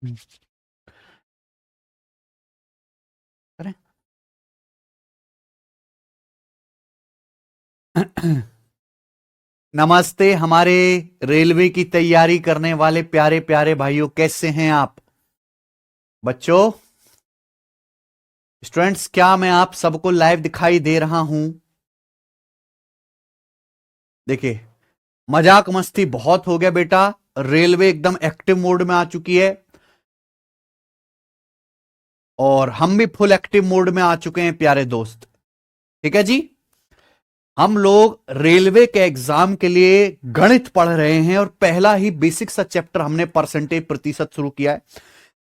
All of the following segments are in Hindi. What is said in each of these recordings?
करें। नमस्ते हमारे रेलवे की तैयारी करने वाले प्यारे प्यारे भाइयों, कैसे हैं आप बच्चों? स्टूडेंट्स, क्या मैं आप सबको लाइव दिखाई दे रहा हूं? देखिए, मजाक मस्ती बहुत हो गया बेटा। रेलवे एकदम एक्टिव मोड में आ चुकी है और हम भी फुल एक्टिव मोड में आ चुके हैं प्यारे दोस्त। ठीक है जी। हम लोग रेलवे के एग्जाम के लिए गणित पढ़ रहे हैं और पहला ही बेसिक सा चैप्टर हमने परसेंटेज प्रतिशत शुरू किया है।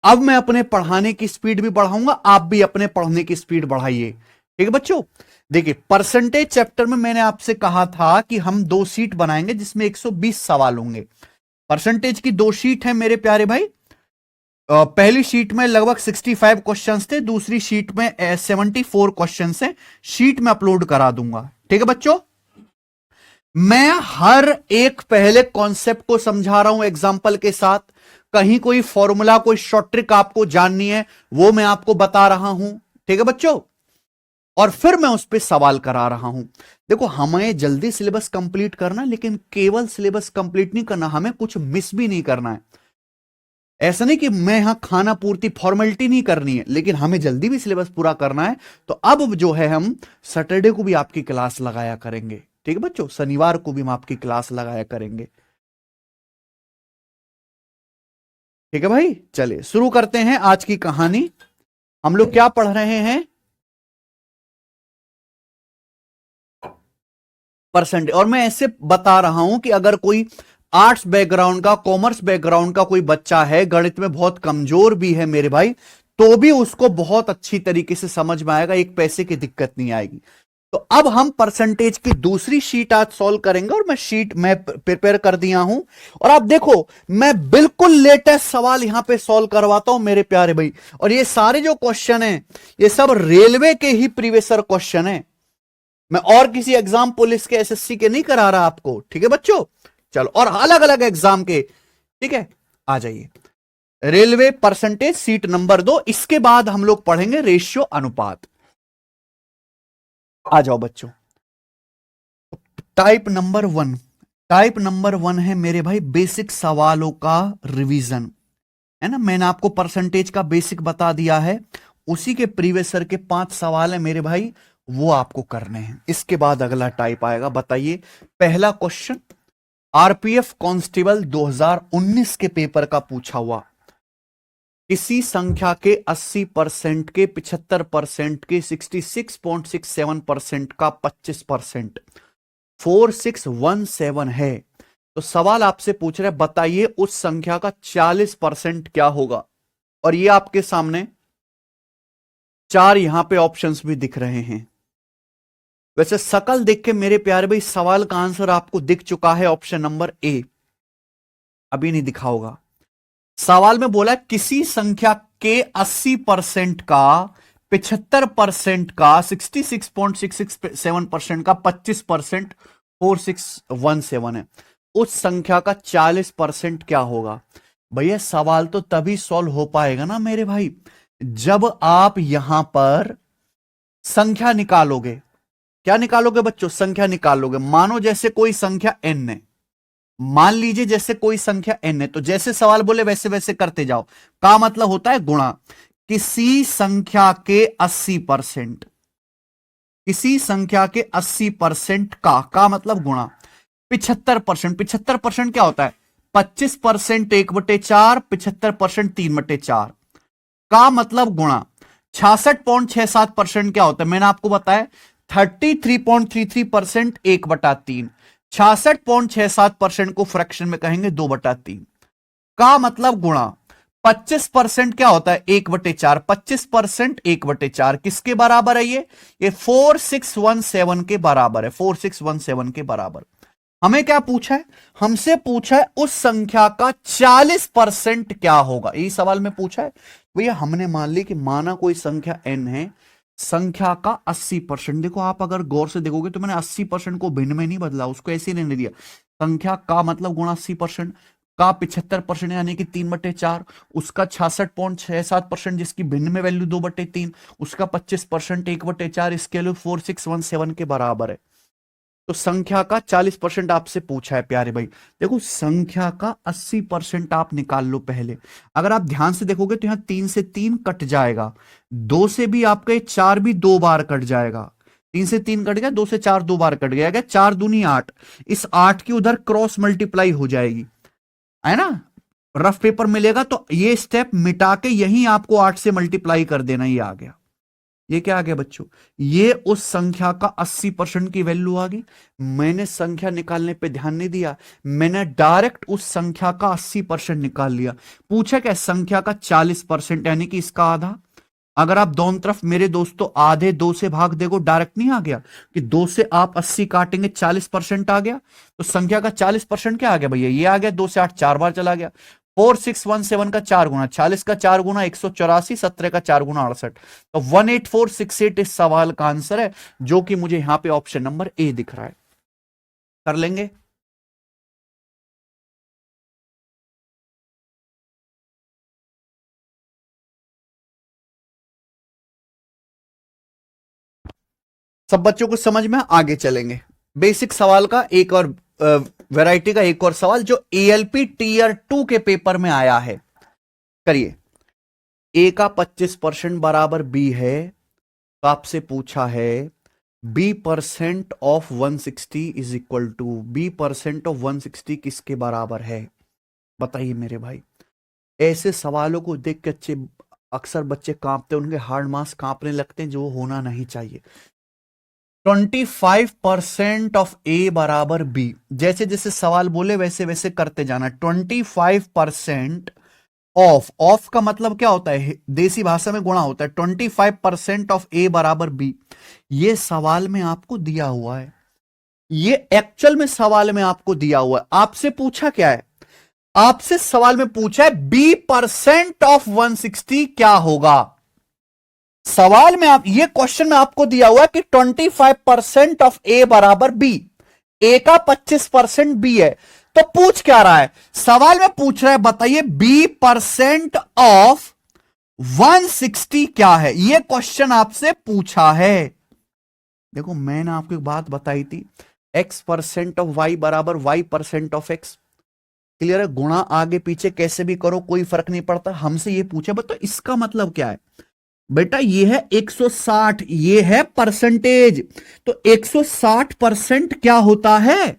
अब मैं अपने पढ़ाने की स्पीड भी बढ़ाऊंगा, आप भी अपने पढ़ने की स्पीड बढ़ाइए। ठीक है बच्चों। देखिए, परसेंटेज चैप्टर में मैंने आपसे कहा था कि हम 2 शीट बनाएंगे जिसमें 120 सवाल होंगे। परसेंटेज की 2 शीट है मेरे प्यारे भाई। पहली शीट में लगभग 65 क्वेश्चंस थे, दूसरी शीट में 74 क्वेश्चंस हैं। शीट में अपलोड करा दूंगा। ठीक है बच्चों। मैं हर एक पहले कॉन्सेप्ट को समझा रहा हूं एग्जाम्पल के साथ। कहीं कोई फॉर्मूला, कोई शॉर्ट ट्रिक आपको जाननी है, वो मैं आपको बता रहा हूं। ठीक है बच्चों। और फिर मैं उस पर सवाल करा रहा हूं। देखो, हमें जल्दी सिलेबस कंप्लीट करना है, लेकिन केवल सिलेबस कंप्लीट नहीं करना, हमें कुछ मिस भी नहीं करना है। ऐसा नहीं कि मैं यहां खाना पूर्ति फॉर्मेलिटी नहीं करनी है, लेकिन हमें जल्दी भी सिलेबस पूरा करना है। तो अब जो है, हम सैटरडे को भी आपकी क्लास लगाया करेंगे। ठीक है बच्चों, शनिवार को भी हम आपकी क्लास लगाया करेंगे। ठीक है भाई, चलिए शुरू करते हैं आज की कहानी। हम लोग क्या पढ़ रहे हैं? परसेंट। और मैं ऐसे बता रहा हूं कि अगर कोई आर्ट्स बैकग्राउंड का, कॉमर्स बैकग्राउंड का कोई बच्चा है, गणित में बहुत कमजोर भी है मेरे भाई, तो भी उसको बहुत अच्छी तरीके से समझ में आएगा, एक पैसे की दिक्कत नहीं आएगी। तो अब हम परसेंटेज की दूसरी शीट आज सॉल्व करेंगे और मैं प्रिपेयर कर दिया हूं। और आप देखो, मैं बिल्कुल लेटेस्ट सवाल यहां पे सॉल्व करवाता हूं मेरे प्यारे भाई। और ये सारे जो क्वेश्चन हैं, ये सब रेलवे के ही प्रीवियसर क्वेश्चन हैं। मैं और किसी एग्जाम, पुलिस के, एसएससी के नहीं करा रहा आपको। ठीक है बच्चों। चलो, और अलग अलग एग्जाम के। ठीक है, आ जाइए। Railway percentage seat number 2। इसके बाद हम लोग पढ़ेंगे रेशियो, अनुपात। आ जाओ बच्चों। टाइप नंबर 1 है मेरे भाई बेसिक सवालों का रिवीजन। है ना, मैंने आपको परसेंटेज का बेसिक बता दिया है। उसी के प्रीवियसर के 5 सवाल है मेरे भाई, वो आपको करने हैं। इसके बाद अगला टाइप आएगा। बताइए, पहला क्वेश्चन आरपीएफ कांस्टेबल 2019 के पेपर का पूछा हुआ। किसी संख्या के 80% के, 75% के, 66.67% का 25%, 4617 है। तो सवाल आपसे पूछ रहे हैं, बताइए उस संख्या का 40% क्या होगा। और ये आपके सामने 4 यहां पे ऑप्शंस भी दिख रहे हैं। वैसे शकल देख के मेरे प्यारे भाई, सवाल का आंसर आपको दिख चुका है, ऑप्शन नंबर ए। अभी नहीं दिखा होगा। सवाल में बोला किसी संख्या के 80% का, 75% का, 66.667% का 25%, 4617 है। उस संख्या का 40% क्या होगा? भैया, सवाल तो तभी सॉल्व हो पाएगा ना मेरे भाई, जब आप यहां पर संख्या निकालोगे। क्या निकालोगे बच्चों? संख्या निकालोगे। मानो जैसे कोई संख्या n है, मान लीजिए जैसे कोई संख्या n है, तो जैसे सवाल बोले वैसे वैसे करते जाओ। का मतलब होता है गुणा। किसी संख्या के 80%, किसी संख्या के 80% का मतलब गुणा। 75%, 75% क्या होता है? 25% 1/4, 75% 3/4 का मतलब गुणा। 66.67% क्या होता है? मैंने आपको बताया 33.33% 1/3। 66.67% को फ्रैक्शन में कहेंगे 2/3 का मतलब गुणा। 25% क्या होता है? 1/4। 25% 1/4 किसके बराबर है? ये 4617 के बराबर है। 4617 के बराबर। हमें क्या पूछा है? हमसे पूछा है उस संख्या का 40% क्या होगा। यही सवाल में पूछा है भैया। हमने मान ली कि माना कोई संख्या n है, संख्या का 80%। देखो, आप अगर गौर से देखोगे तो मैंने 80% को भिन्न में नहीं बदला, उसको ऐसे ही रहने दिया। संख्या का मतलब गुणा 80%। का 75% यानी कि 3/4, उसका 66.67% जिसकी भिन्न में वैल्यू 2/3, उसका 25% 1/4, इसके लिए 4617 के बराबर है। तो संख्या का 40% आपसे पूछा है प्यारे भाई। देखो संख्या का 80% आप निकाल लो पहले। अगर आप ध्यान से देखोगे तो यहां 3 से 3 कट जाएगा, 2 से भी आपका 4 भी 2 बार कट जाएगा, 3 से 3 कट गया, 2 से 4 2 बार कट गया, 4 दूनी 8, इस 8 की उधर क्रॉस मल्टीप्लाई हो जाएगी, है ना, रफ पेपर मिलेगा तो ये स्टेप मिटा के यहीं आपको 8 से मल्टीप्लाई कर देना। ये आ गया, ये क्या आ गया बच्चों, ये उस संख्या का 80% की वैल्यू आ गई। मैंने संख्या निकालने पे ध्यान नहीं दिया, मैंने डायरेक्ट उस संख्या का 80% निकाल लिया। पूछा क्या, संख्या का 40% यानी कि इसका आधा। अगर आप दोनों तरफ मेरे दोस्तों आधे 2 से भाग देखो, डायरेक्ट नहीं आ गया कि 2 से आप 80 काटेंगे 40% आ गया। तो संख्या का 40% क्या आ गया भैया, ये आ गया, 2 से 8 4 बार चला गया। 4617 का 4 गुना 40 का 4 गुना 184, 17 का 4 गुना 68, तो 18468 इस सवाल का आंसर है, जो कि मुझे यहां पे ऑप्शन नंबर ए दिख रहा है। कर लेंगे। सब बच्चों को समझ में, आगे चलेंगे। बेसिक सवाल का एक और वैरायटी का एक और सवाल जो एएलपी टीयर 2 के पेपर में आया है, करिए। ए का 25% बराबर बी है, तो आपसे पूछा है b% of 160 is equal to, b% of 160 किसके बराबर है, बताइए मेरे भाई। ऐसे सवालों को देख के अक्सर बच्चे कांपते, उनके हार्ड मास कांपने लगते हैं, जो होना नहीं चाहिए। 25% ऑफ ए बराबर बी, जैसे जैसे सवाल बोले वैसे वैसे करते जाना। 25% ऑफ का मतलब क्या होता है, देसी भाषा में गुणा होता है। 25% ऑफ ए बराबर बी, ये सवाल में आपको दिया हुआ है, ये एक्चुअल में सवाल में आपको दिया हुआ है। आपसे पूछा क्या है, आपसे सवाल में पूछा है b% ऑफ 160 क्या होगा। सवाल में आप, ये क्वेश्चन में आपको दिया हुआ है कि 25% ऑफ ए बराबर बी, ए का 25% बी है, तो पूछ क्या रहा है, सवाल में पूछ रहा है बताइए b% ऑफ 160 क्या है, ये क्वेश्चन आपसे पूछा है। देखो मैंने आपको एक बात बताई थी, x% ऑफ y बराबर y% ऑफ x, क्लियर है, गुणा आगे पीछे कैसे भी करो कोई फर्क नहीं पड़ता। हमसे ये पूछे बताओ इसका मतलब क्या है, बेटा ये है 160, ये है परसेंटेज, तो 160% क्या होता है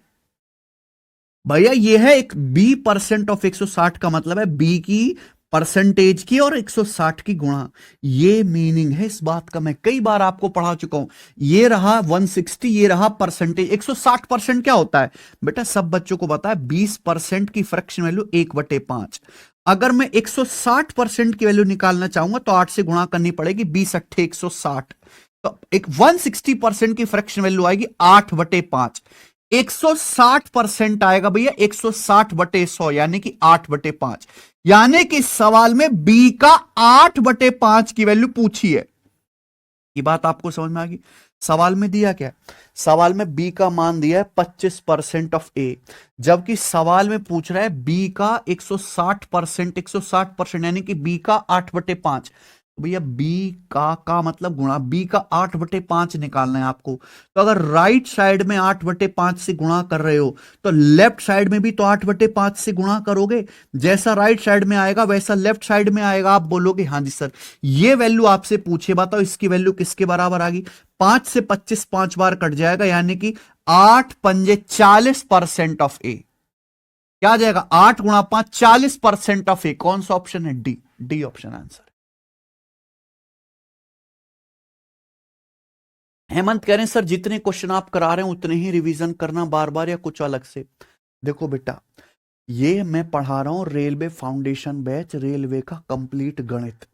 भैया, ये है एक b% ऑफ 160 का मतलब है b की परसेंटेज की और 160 की गुणा, ये मीनिंग है इस बात का, मैं कई बार आपको पढ़ा चुका हूं। ये रहा 160, ये रहा परसेंटेज। 160% क्या होता है बेटा, सब बच्चों को पता है 20% की फ्रैक्शन वैल्यू 1/5। अगर मैं 160% की वैल्यू निकालना चाहूंगा तो 8 से गुणा करनी पड़ेगी, 20 अट्ठे 160, तो एक 160% की फ्रैक्शन वैल्यू आएगी 8/5। 160% आएगा भैया 160/100 यानी कि 8/5, यानी कि सवाल में b का 8/5 की वैल्यू पूछी है। ये बात आपको समझ में आ गई। सवाल में दिया क्या, सवाल में b का मान दिया है 25% ऑफ a, जबकि सवाल में पूछ रहा है b का 160% यानी कि b का 8/5। तो भैया b का मतलब गुणा, b का 8/5 निकालना है आपको। तो अगर राइट साइड में 8/5 से गुणा कर रहे हो तो लेफ्ट साइड में भी तो 8/5 से गुणा करोगे, जैसा राइट साइड में आएगा वैसा लेफ्ट साइड में आएगा। आप बोलोगे हाँ जी सर, ये वैल्यू आपसे पूछे, बताओ इसकी वैल्यू किसके बराबर आ गई। 5 से 25 5 बार कट जाएगा, यानी कि 8 पंजे 40% ऑफ ए, क्या आ जाएगा 8 गुणा 5 40% ऑफ ए। कौन सा ऑप्शन है, D, D option answer. Hemant कह रहे हैं सर जितने क्वेश्चन आप करा रहे हैं उतने ही रिवीजन करना बार बार या कुछ अलग से। देखो बेटा, ये मैं पढ़ा रहा हूं रेलवे फाउंडेशन बैच, रेलवे का कंप्लीट गणित।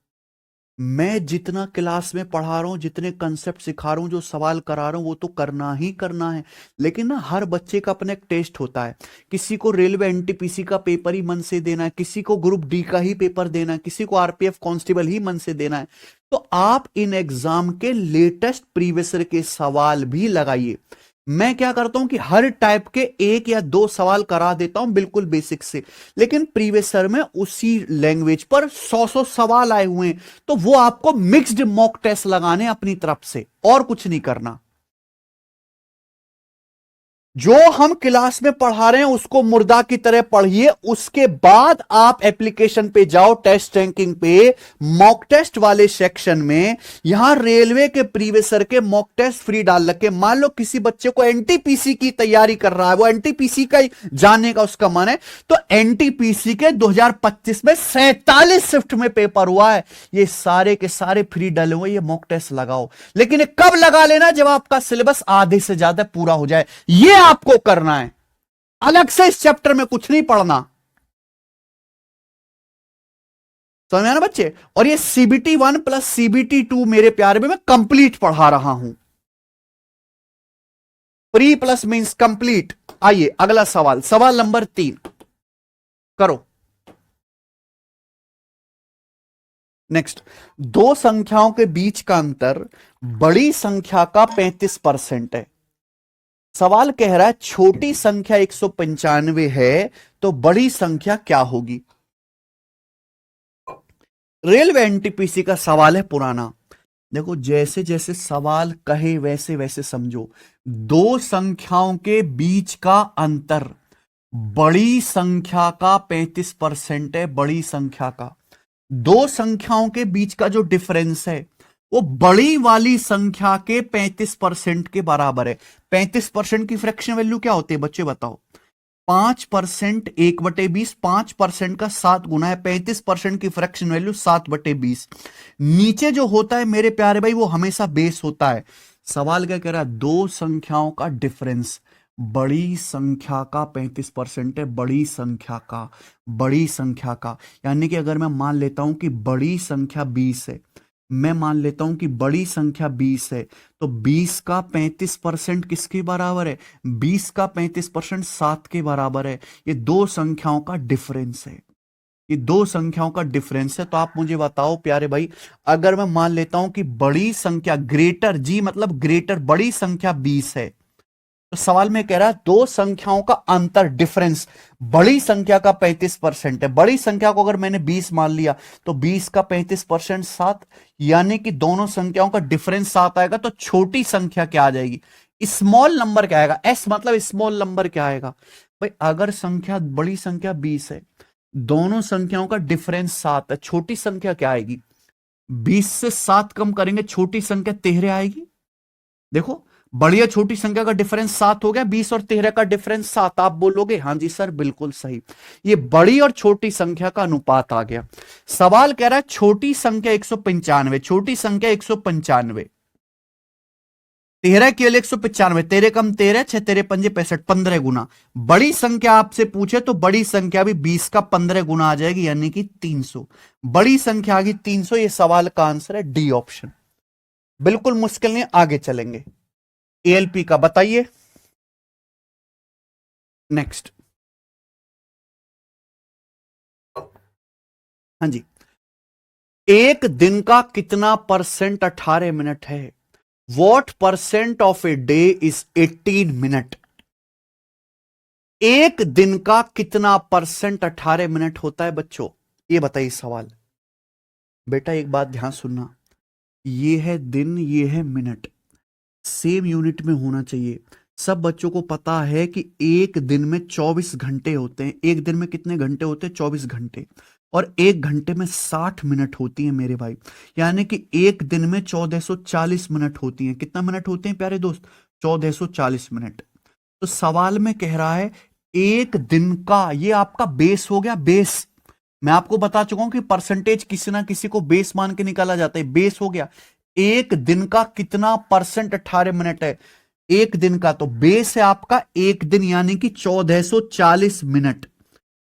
मैं जितना क्लास में पढ़ा रहा हूं, जितने कंसेप्ट सिखा रहा हूं, जो सवाल करा रहा हूं, वो तो करना ही करना है। लेकिन ना हर बच्चे का अपना एक टेस्ट होता है, किसी को रेलवे एनटीपीसी का पेपर ही मन से देना है, किसी को ग्रुप डी का ही पेपर देना है, किसी को आरपीएफ कांस्टेबल ही मन से देना है। तो आप इन एग्जाम के लेटेस्ट प्रीवियस ईयर के सवाल भी लगाइए। मैं क्या करता हूं कि हर टाइप के एक या दो सवाल करा देता हूं बिल्कुल बेसिक से, लेकिन प्रीवियस ईयर में उसी लैंग्वेज पर 100 सवाल आए हुए हैं, तो वो आपको मिक्स्ड मॉक टेस्ट लगाने अपनी तरफ से, और कुछ नहीं करना। जो हम क्लास में पढ़ा रहे हैं उसको मुर्दा की तरह पढ़िए, उसके बाद आप एप्लीकेशन पे जाओ, टेस्ट रैंकिंग पे, मॉक टेस्ट वाले सेक्शन में यहां रेलवे के प्रीवियस ईयर के मॉक टेस्ट फ्री डाल रखे। मान लो किसी बच्चे को एनटीपीसी की तैयारी कर रहा है, वो एनटीपीसी का ही जानने का उसका मन है, तो एनटीपीसी के 2025 में 47 शिफ्ट में पेपर हुआ है, ये सारे के सारे फ्री डाले हुए, ये मॉक टेस्ट लगाओ। लेकिन ये कब लगा लेना? जब आपका सिलेबस आधे से ज्यादा पूरा हो जाए, ये आपको करना है, अलग से इस चैप्टर में कुछ नहीं पढ़ना। समझ में आया ना बच्चे? और ये सीबीटी 1 प्लस सीबीटी 2 मेरे प्यारे में मैं कंप्लीट पढ़ा रहा हूं। Pre plus means complete. आइए अगला सवाल, सवाल नंबर 3 करो। नेक्स्ट, दो संख्याओं के बीच का अंतर बड़ी संख्या का 35% है। सवाल कह रहा है छोटी संख्या 195 है तो बड़ी संख्या क्या होगी? रेलवे एनटीपीसी का सवाल है पुराना। देखो, जैसे जैसे सवाल कहे वैसे वैसे समझो। दो संख्याओं के बीच का अंतर बड़ी संख्या का 35% है। बड़ी संख्या का, दो संख्याओं के बीच का जो डिफरेंस है वो बड़ी वाली संख्या के 35% के बराबर है। 35% की फ्रैक्शन वैल्यू क्या होती है बच्चे बताओ? 5% 1/20, 5% का 7 गुना है। 35% की फ्रैक्शन वैल्यू 7/20। नीचे जो होता है मेरे प्यारे भाई वो हमेशा बेस होता है। सवाल क्या कह रहा है? दो संख्याओं का डिफरेंस बड़ी संख्या का 35% है। बड़ी संख्या का, बड़ी संख्या का, यानी कि अगर मैं मान लेता हूं कि बड़ी संख्या 20 है, मैं मान लेता हूं कि बड़ी संख्या 20 है, तो 20 का 35% किसके बराबर है? 20 का 35% 7 के बराबर है। ये दो संख्याओं का डिफरेंस है। ये दो संख्याओं का डिफरेंस है। तो आप मुझे बताओ प्यारे भाई, अगर मैं मान लेता हूं कि बड़ी संख्या ग्रेटर, जी मतलब ग्रेटर, बड़ी संख्या 20 है, तो सवाल में कह रहा है दो संख्याओं का अंतर, डिफरेंस बड़ी संख्या का 35% है। बड़ी संख्या को अगर मैंने 20 मान लिया तो 20 का 35% 7, यानी कि दोनों संख्याओं का डिफरेंस 7 आएगा। तो छोटी संख्या क्या आ जाएगी? स्मॉल नंबर क्या आएगा? एस मतलब स्मॉल नंबर क्या आएगा भाई? अगर संख्या, बड़ी संख्या 20 है, दोनों संख्याओं का डिफरेंस 7 है, छोटी संख्या क्या आएगी? 20 से 7 कम करेंगे, छोटी संख्या 13 आएगी। देखो, बड़ी और छोटी संख्या का डिफरेंस 7 हो गया, 20 और 13 का डिफरेंस 7। आप बोलोगे हां जी सर बिल्कुल सही, ये बड़ी और छोटी संख्या का अनुपात आ गया। सवाल कह रहा है छोटी संख्या 195, छोटी संख्या 195, 13 केवल 195, 13 कम 13, 6 तेरे पंजे 65, 15 गुना। बड़ी संख्या आपसे पूछे तो बड़ी संख्या भी 20 का 15 गुना आ जाएगी, यानी कि 300। बड़ी संख्या आ गई 300। ये सवाल का आंसर है डी ऑप्शन। बिल्कुल मुश्किल नहीं, आगे चलेंगे। एएलपी का बताइए। नेक्स्ट, हाँ जी, एक दिन का कितना परसेंट 18 मिनट है? What percent of a day is 18 minute? एक दिन का कितना परसेंट 18 मिनट होता है बच्चों? ये बताइए सवाल। बेटा एक बात ध्यान सुनना, ये है दिन, ये है मिनट, सेम यूनिट में होना चाहिए। सब बच्चों को पता है कि एक दिन में 24 घंटे होते हैं। एक दिन में कितने घंटे होते हैं? 24 घंटे। और एक घंटे में 60 मिनट होती है मेरे भाई, यानी कि एक दिन में 1440 मिनट होती हैं। कितना मिनट होते हैं प्यारे दोस्त? 1440 मिनट। तो सवाल में कह रहा है एक दिन का, ये आपका बेस हो गया, बेस। मैं आपको बता चुका हूं कि परसेंटेज किसी ना किसी को बेस मान के निकाला जाता है, बेस हो गया। एक दिन का कितना परसेंट 18 मिनट है? एक दिन का, तो बेस है आपका एक दिन, यानी कि 1440 मिनट।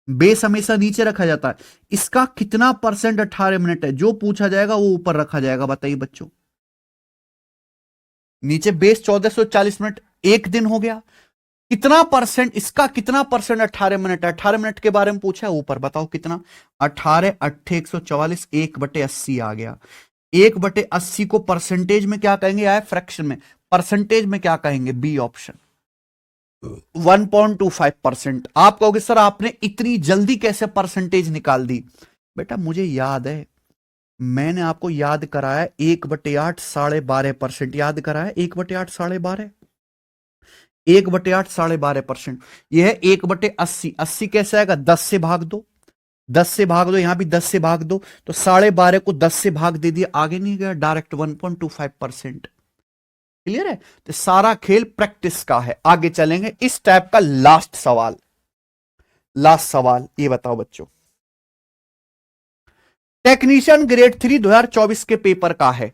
बेस हमेशा नीचे रखा जाता है। इसका कितना परसेंट 18 मिनट है, जो पूछा जाएगा वो ऊपर रखा जाएगा। बताइए बच्चों, नीचे बेस 1440 मिनट, एक दिन हो गया, कितना परसेंट, इसका कितना परसेंट 18 मिनट है? 18 मिनट के बारे में पूछा है, ऊपर बताओ कितना। 18 8 144, 1/80 आ गया। 1/80 को परसेंटेज में क्या कहेंगे या फ्रैक्शन में? परसेंटेज में क्या कहेंगे? B option. 1.25%। आप कहोगे सर आपने इतनी जल्दी कैसे परसेंटेज निकाल दी? बेटा मुझे याद है, मैंने आपको याद कराया 1/8 12.5%, याद कराया 1/8 12.5, 1/8 12.5%। यह है 1/80। 80 कैसे आएगा? 10 से भाग दो, 10 से भाग दो, यहां भी 10 से भाग दो, तो 12.5 को 10 से भाग दे दिया, आगे नहीं गया, डायरेक्ट 1.25%। क्लियर है? तो सारा खेल प्रैक्टिस का है। आगे चलेंगे, इस टाइप का लास्ट सवाल, लास्ट सवाल ये बताओ बच्चों, टेक्नीशियन ग्रेड 3 2024 के पेपर का है।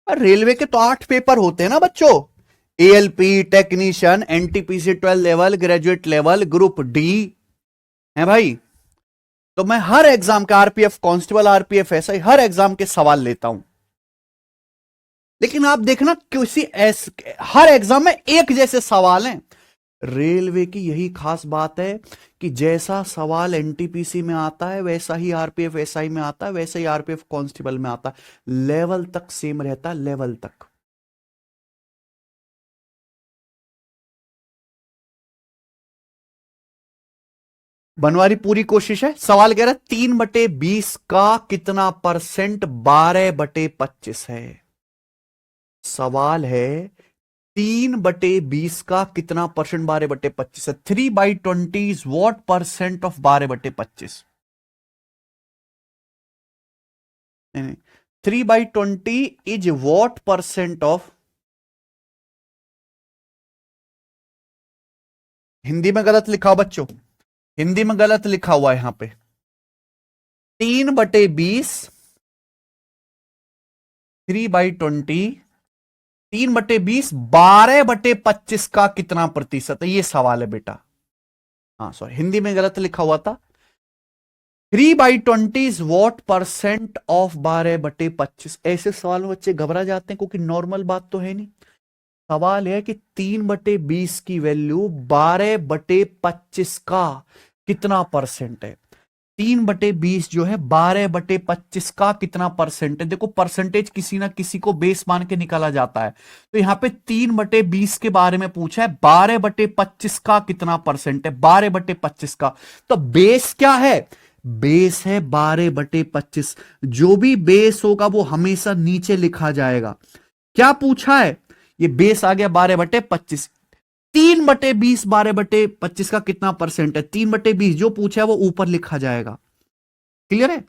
रेलवे के तो 8 पेपर होते हैं ना बच्चों, ALP, technician, NTPC 12 level, graduate level, group D है भाई। तो मैं हर एग्जाम का, आरपीएफ कांस्टेबल, आरपीएफ एसआई, हर एग्जाम के सवाल लेता हूं। लेकिन आप देखना हर एग्जाम में एक जैसे सवाल हैं। रेलवे की यही खास बात है कि जैसा सवाल एनटीपीसी में आता है वैसा ही आरपीएफ एसआई में आता है, वैसा ही आरपीएफ कांस्टेबल में आता है, लेवल तक सेम रहता है, लेवल तक। बनवारी पूरी कोशिश है। सवाल कह रहा है 3/20 का कितना परसेंट 12/25 है। सवाल है 3/20 का कितना परसेंट 12/25 है। 3/20 इज व्हाट परसेंट ऑफ 12/25? नहीं, 3/20 is what percent of, Hindi में गलत लिखा हो बच्चों, हिंदी में गलत लिखा हुआ है यहां पे। 3/20, 3/20, 3/20 12/25 का कितना प्रतिशत है, ये सवाल है बेटा। हाँ सॉरी, हिंदी में गलत लिखा हुआ था। 3/20 इज वॉट परसेंट ऑफ 12/25। ऐसे सवाल में बच्चे घबरा जाते हैं क्योंकि नॉर्मल बात तो है नहीं। सवाल है कि 3/20 की वैल्यू 12/25 का कितना परसेंट है। 3/20 जो है 12/25 का कितना परसेंट है। देखो परसेंटेज किसी ना किसी को बेस मान के निकाला जाता है, तो यहां पे 3/20 के बारे में पूछा है, 12/25 का कितना परसेंट है, 12/25 का। तो बेस क्या है? बेस है 12/25। जो भी बेस होगा वो हमेशा नीचे लिखा जाएगा। क्या पूछा है? ये बेस आ गया 12/25। 3/20 12/25 का कितना परसेंट है, 3/20 जो पूछा है वो ऊपर लिखा जाएगा। क्लियर है?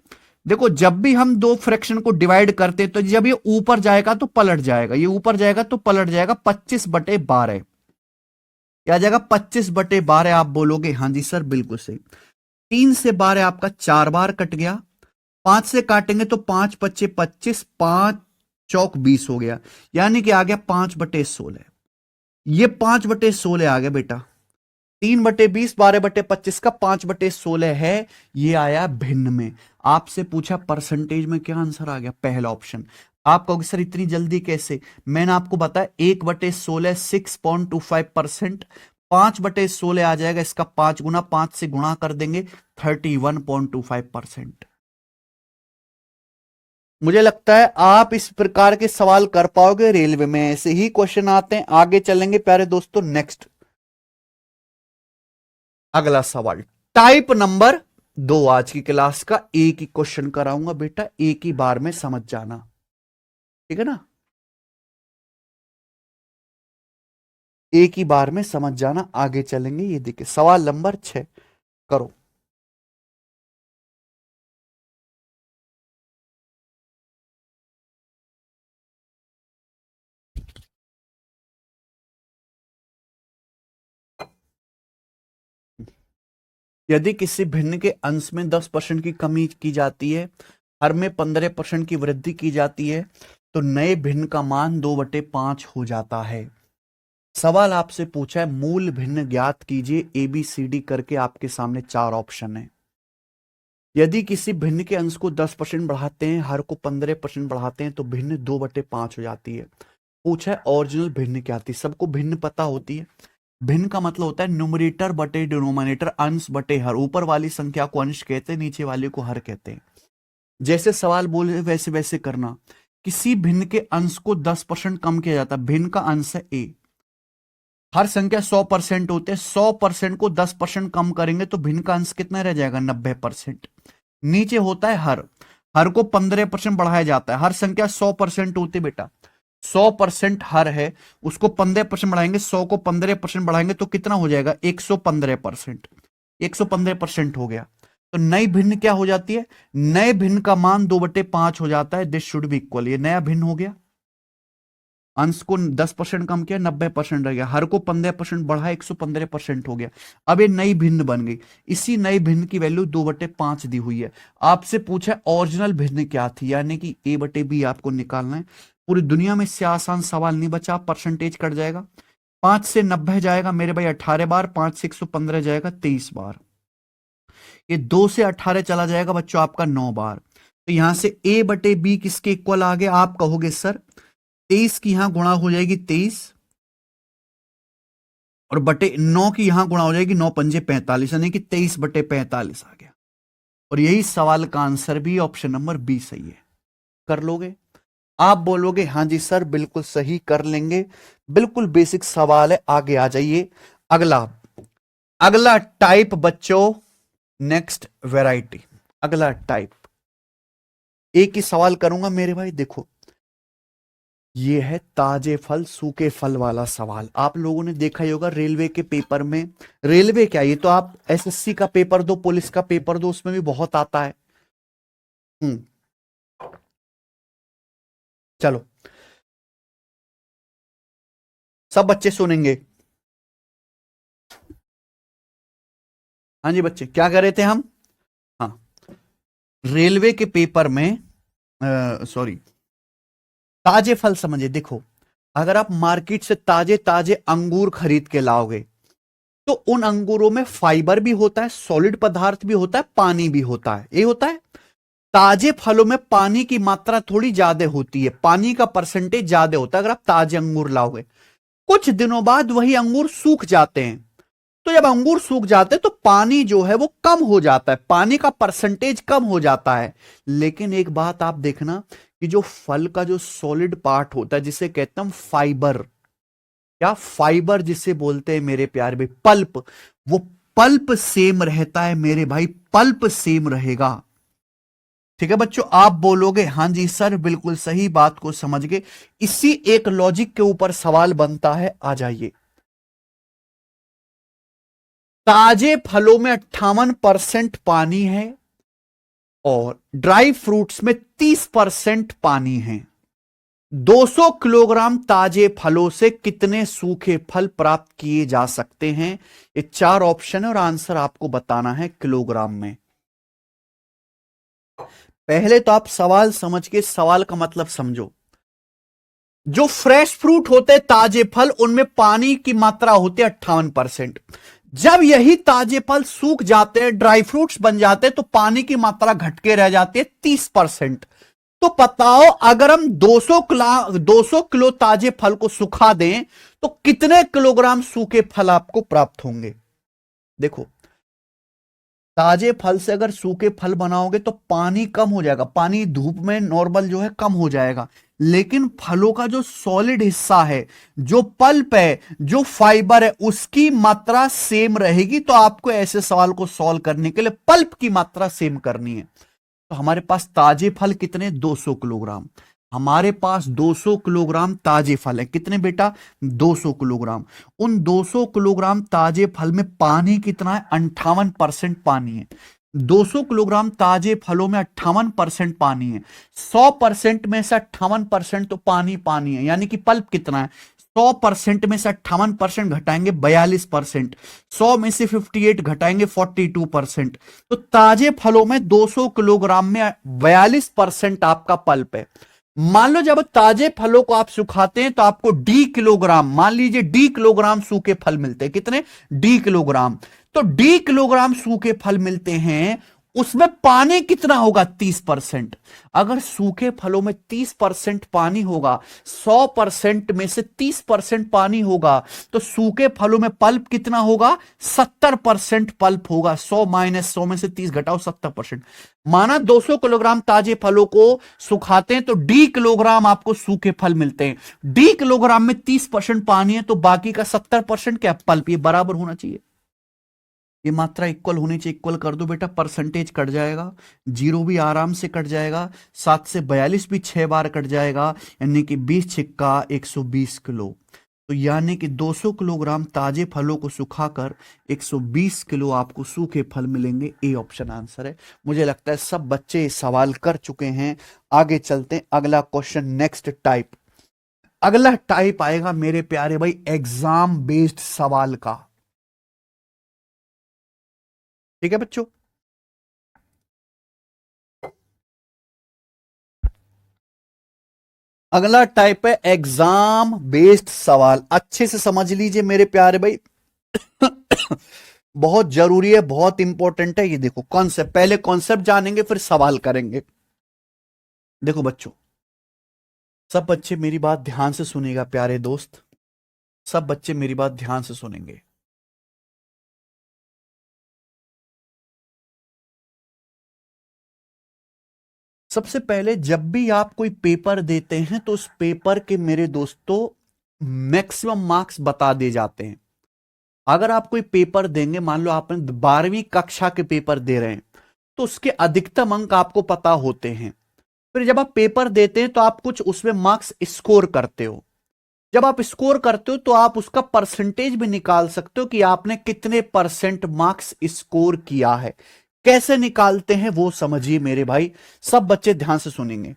देखो जब भी हम दो फ्रैक्शन को डिवाइड करते हैं तो जब ये ऊपर जाएगा तो पलट जाएगा, ये ऊपर जाएगा तो पलट जाएगा। 25/12 क्या आ जाएगा? 25/12। आप बोलोगे हाँ जी सर बिल्कुल सही। 3 से 12 आपका 4 बार कट गया, 5 से काटेंगे तो 5×5 = 25, 5×4 = 20 हो गया, यानी कि आ गया 5/16। ये 5/16 आ गया बेटा। 3/20 12/25 का 5/16 है, ये आया भिन्न में। आपसे पूछा परसेंटेज में, क्या आंसर आ गया? पहला ऑप्शन। आप कहोगे सर इतनी जल्दी कैसे? मैंने आपको बताया 1/16 6.25%, 5/16 आ जाएगा, इसका 5 गुना, 5 से गुणा कर देंगे 31.25%। मुझे लगता है आप इस प्रकार के सवाल कर पाओगे। रेलवे में ऐसे ही क्वेश्चन आते हैं। आगे चलेंगे प्यारे दोस्तों, नेक्स्ट अगला सवाल, टाइप नंबर 2 आज की क्लास का। एक ही क्वेश्चन कराऊंगा बेटा, एक ही बार में समझ जाना, ठीक है ना? एक ही बार में समझ जाना। आगे चलेंगे, ये देखिए सवाल नंबर 6 करो। यदि किसी भिन्न के अंश में 10% की कमी की जाती है, हर में 15% की वृद्धि की जाती है, तो नए भिन्न का मान 2/5 हो जाता है। सवाल आपसे पूछा है मूल भिन्न ज्ञात कीजिए, ABCD करके आपके सामने 4 ऑप्शन है। यदि किसी भिन्न के अंश को 10% बढ़ाते हैं, हर को 15% बढ़ाते हैं, तो भिन्न 2/5 हो जाती है। पूछा है ओरिजिनल भिन्न क्या थी? सबको भिन्न पता होती है। भिन्न का मतलब होता है न्यूमरेटर बटे डिनोमिनेटर, अंश बटे हर। ऊपर वाली संख्या को अंश कहते हैं, नीचे वाली को हर कहते हैं। जैसे सवाल बोले वैसे वैसे करना। किसी भिन्न के अंश को 10% कम किया जाता है। भिन्न का अंश है ए। हर संख्या 100% होते हैं, 100% को 10% कम करेंगे तो भिन्न का अंश कितना रह जाएगा? 90%। नीचे होता है हर, हर को 15% बढ़ाया जाता है। हर संख्या 100% होती बेटा, 100% हर है, उसको 15% बढ़ाएंगे, 100 को 15% बढ़ाएंगे तो कितना हो जाएगा? 115%। 115% हो गया। तो नई भिन्न क्या हो जाती है? नए भिन्न का मान 2/5 हो जाता है। This should be equal. ये नया भिन्न हो गया। अंश को 10% कम किया, 90% रह गया। हर को 15% बढ़ा, 115% हो गया। अब ये नई भिन्न बन गई। इसी नई भिन्न की वैल्यू 2/5 दी हुई है। आपसे पूछा ओरिजिनल भिन्न क्या थी, यानी कि a/b आपको निकालना है। पूरी दुनिया में इससे आसान सवाल नहीं बचा। परसेंटेज कट जाएगा, 5 से 90 जाएगा मेरे भाई 18 बार, 5 से 115 जाएगा 23 बार। ये 2 से 18 चला जाएगा बच्चों आपका 9 बार। तो यहां से a/b किसके इक्वल आ गया? आप कहोगे सर 23 की यहां गुणा हो जाएगी 23 और बटे 9 की यहां गुणा हो जाएगी 9 पंजे 45, यानी कि 23/45 आ गया। और यही सवाल का आंसर भी ऑप्शन नंबर बी सही है। कर लोगे? आप बोलोगे हां जी सर बिल्कुल सही कर लेंगे, बिल्कुल बेसिक सवाल है। आगे आ जाइए। अगला अगला टाइप बच्चों, नेक्स्ट वैरायटी। अगला टाइप, एक ही सवाल करूंगा मेरे भाई। देखो ये है ताजे फल सूखे फल वाला सवाल। आप लोगों ने देखा ही होगा रेलवे के पेपर में। रेलवे क्या, ये तो आप एसएससी का पेपर दो, पुलिस का पेपर दो, उसमें भी बहुत आता है। चलो सब बच्चे सुनेंगे। हाँ जी बच्चे, क्या कर रहे थे हम? हाँ, रेलवे के पेपर में सॉरी, ताजे फल समझिए। देखो अगर आप मार्केट से ताजे ताजे अंगूर खरीद के लाओगे तो उन अंगूरों में फाइबर भी होता है, सॉलिड पदार्थ भी होता है, पानी भी होता है। ये होता है। ताजे फलों में पानी की मात्रा थोड़ी ज्यादा होती है, पानी का परसेंटेज ज्यादा होता है। अगर आप ताजे अंगूर लाओगे, कुछ दिनों बाद वही अंगूर सूख जाते हैं। तो जब अंगूर सूख जाते हैं तो पानी जो है वो कम हो जाता है, पानी का परसेंटेज कम हो जाता है। लेकिन एक बात आप देखना कि जो फल का जो सॉलिड पार्ट होता है, जिसे कहते हैं फाइबर, या फाइबर जिसे बोलते हैं मेरे प्यारे भाई पल्प, वो पल्प सेम रहता है मेरे भाई, पल्प सेम रहेगा। ठीक है बच्चों, आप बोलोगे हां जी सर बिल्कुल सही, बात को समझ गए। इसी एक लॉजिक के ऊपर सवाल बनता है। आ जाइए। ताजे फलों में 58% पानी है और ड्राई फ्रूट्स में 30% पानी है। 200 किलोग्राम ताजे फलों से कितने सूखे फल प्राप्त किए जा सकते हैं? ये 4 ऑप्शन है और आंसर आपको बताना है किलोग्राम में। पहले तो आप सवाल समझ के सवाल का मतलब समझो। जो फ्रेश फ्रूट होते हैं, ताजे फल, उनमें पानी की मात्रा होती है 58%। जब यही ताजे फल सूख जाते हैं, ड्राई फ्रूट्स बन जाते हैं, तो पानी की मात्रा घट के रह जाती है 30%। तो बताओ अगर हम 200 किलो ताजे फल को सुखा दें तो कितने किलोग्राम सूखे फल आपको प्राप्त होंगे? देखो ताजे फल से अगर सूखे फल बनाओगे तो पानी कम हो जाएगा, पानी धूप में नॉर्मल जो है कम हो जाएगा। लेकिन फलों का जो सॉलिड हिस्सा है, जो पल्प है, जो फाइबर है, उसकी मात्रा सेम रहेगी। तो आपको ऐसे सवाल को सॉल्व करने के लिए पल्प की मात्रा सेम करनी है। तो हमारे पास ताजे फल कितने? 200 किलोग्राम। हमारे पास 200 किलोग्राम ताजे फल है। कितने बेटा? 200 किलोग्राम। उन 200 किलोग्राम ताजे फल में पानी कितना है? 58% पानी है। 200 किलोग्राम ताजे फलों में 58% पानी है। 100% में से 58% तो पानी पानी है, यानी कि पल्प कितना है? 100% में से 58% घटाएंगे 42%, 100 में से 58 घटाएंगे 42%। तो ताजे फलों में 200 किलोग्राम में 42% आपका पल्प है। मान लो जब ताजे फलों को आप सुखाते हैं तो आपको डी किलोग्राम, मान लीजिए डी किलोग्राम सूखे फल मिलते हैं। कितने? D kilogram. तो डी किलोग्राम सूखे फल मिलते हैं, उसमें पानी कितना होगा? 30%। अगर सूखे फलों में 30% पानी होगा, 100% में से 30% पानी होगा, तो सूखे फलों में पल्प कितना होगा? 70% पल्प होगा। 100 माइनस 100 में से 30 घटाओ, 70%। माना 200 किलोग्राम ताजे फलों को सुखाते हैं तो डी किलोग्राम आपको सूखे फल मिलते हैं। डी किलोग्राम में 30% पानी है, तो बाकी का 70% क्या? पल्प। ये बराबर होना चाहिए, ये मात्रा इक्वल होनी चाहिए। इक्वल कर दो बेटा, परसेंटेज कट जाएगा, जीरो भी आराम से कट जाएगा, 7 से 42 भी 6 बार कट जाएगा, यानी कि 20 छिक्का 120 किलो। तो यानी कि 200 किलोग्राम ताजे फलों को सुखाकर 120 किलो आपको सूखे फल मिलेंगे। ए ऑप्शन आंसर है। मुझे लगता है सब बच्चे सवाल कर चुके हैं। आगे चलते हैं, अगला क्वेश्चन, नेक्स्ट टाइप। अगला टाइप आएगा मेरे प्यारे भाई एग्जाम बेस्ड सवाल का। ठीक है बच्चों, अगला टाइप है एग्जाम बेस्ड सवाल। अच्छे से समझ लीजिए मेरे प्यारे भाई बहुत जरूरी है, बहुत इंपॉर्टेंट है। ये देखो कॉन्सेप्ट, पहले कॉन्सेप्ट जानेंगे फिर सवाल करेंगे। देखो बच्चों, सब बच्चे मेरी बात ध्यान से सुनेगा प्यारे दोस्त, सब बच्चे मेरी बात ध्यान से सुनेंगे। सबसे पहले जब भी आप कोई पेपर देते हैं तो उस पेपर के मेरे दोस्तों मैक्सिमम मार्क्स बता दिए जाते हैं। अगर आप कोई पेपर देंगे, मान लो आपने 12वीं कक्षा के पेपर दे रहे हैं, तो उसके अधिकतम अंक आपको पता होते हैं। फिर जब आप पेपर देते हैं तो आप कुछ उसमें मार्क्स स्कोर करते हो। जब आप स्कोर करते हो तो आप उसका परसेंटेज भी निकाल सकते हो कि आपने कितने परसेंट मार्क्स स्कोर किया है। कैसे निकालते हैं वो समझिए मेरे भाई, सब बच्चे ध्यान से सुनेंगे।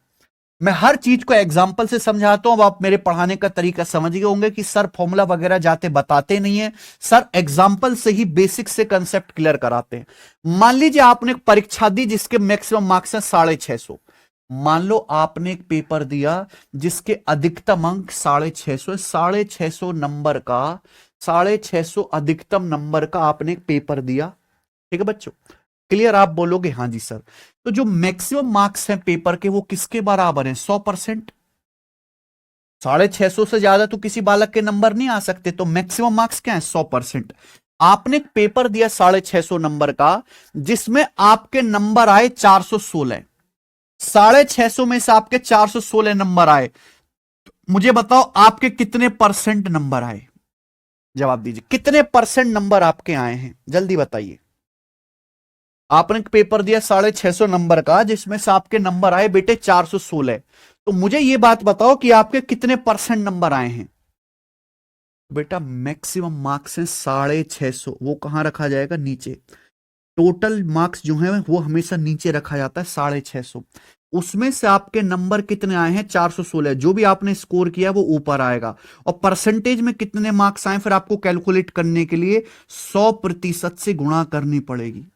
मैं हर चीज को एग्जाम्पल से समझाता हूं। अब आप मेरे पढ़ाने का तरीका समझ गए होंगे कि सर फॉर्मूला वगैरह जाते बताते नहीं है, सर एग्जाम्पल से ही बेसिक से कंसेप्ट क्लियर कराते हैं। मान लीजिए आपने एक परीक्षा दी जिसके मैक्सिमम मार्क्स हैं 650। मान लो आपने एक पेपर दिया जिसके अधिकतम अंक 650, 650 नंबर का, 650 अधिकतम नंबर का आपने एक पेपर दिया। ठीक है बच्चों, क्लियर? आप बोलोगे हाँ जी सर। तो जो मैक्सिमम मार्क्स हैं पेपर के वो किसके बराबर हैं? 100%। 650 से ज्यादा तो किसी बालक के नंबर नहीं आ सकते, तो मैक्सिमम मार्क्स क्या है? 100%। आपने एक पेपर दिया 650 नंबर का जिसमें आपके नंबर आए 416। 650 में से आपके 416 नंबर आए, मुझे बताओ आपके कितने परसेंट नंबर आए? जवाब दीजिए, कितने परसेंट नंबर आपके आए हैं? जल्दी बताइए। आपने पेपर दिया 650 नंबर का जिसमें से आपके नंबर आए बेटे 416, तो मुझे यह बात बताओ कि आपके कितने परसेंट नंबर आए हैं? बेटा मैक्सिमम मार्क्स हैं 650, वो कहां रखा जाएगा? नीचे। टोटल मार्क्स जो है वो हमेशा नीचे रखा जाता है 650। उसमें से आपके नंबर कितने आए हैं? 416। जो भी आपने स्कोर किया वो ऊपर आएगा। और परसेंटेज में कितने मार्क्स आए फिर आपको कैलकुलेट करने के लिए 100% से गुणा करनी पड़ेगी।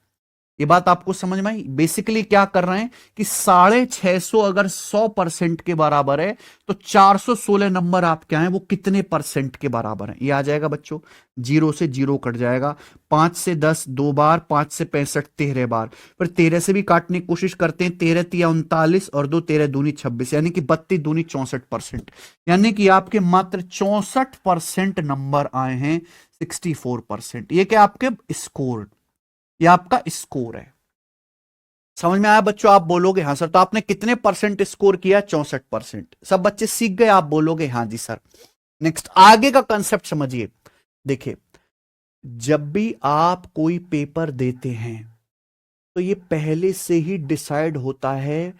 ये बात आपको समझ में आई? बेसिकली क्या कर रहे हैं कि 650 अगर 100% के बराबर है तो 416 नंबर आपके आए वो कितने परसेंट के बराबर है? ये आ जाएगा बच्चों, 0 से 0 कट जाएगा, 5 से 10 2 बार, 5 से 65 13 बार, फिर 13 से भी काटने की कोशिश करते हैं, 13 तिया 39 और 2 13 दूनी 26, यानी कि 32 दूनी 64%, यानी कि आपके मात्र 64% नंबर आए हैं 64%। ये क्या आपके स्कोर, ये आपका स्कोर है। समझ में आया बच्चों? आप बोलोगे हाँ सर। तो आपने कितने परसेंट स्कोर किया? 64%। सब बच्चे सीख गए? आप बोलोगे हाँ जी सर। नेक्स्ट, आगे का कंसेप्ट समझिए। देखिए, जब भी आप कोई पेपर देते हैं तो ये पहले से ही डिसाइड होता है,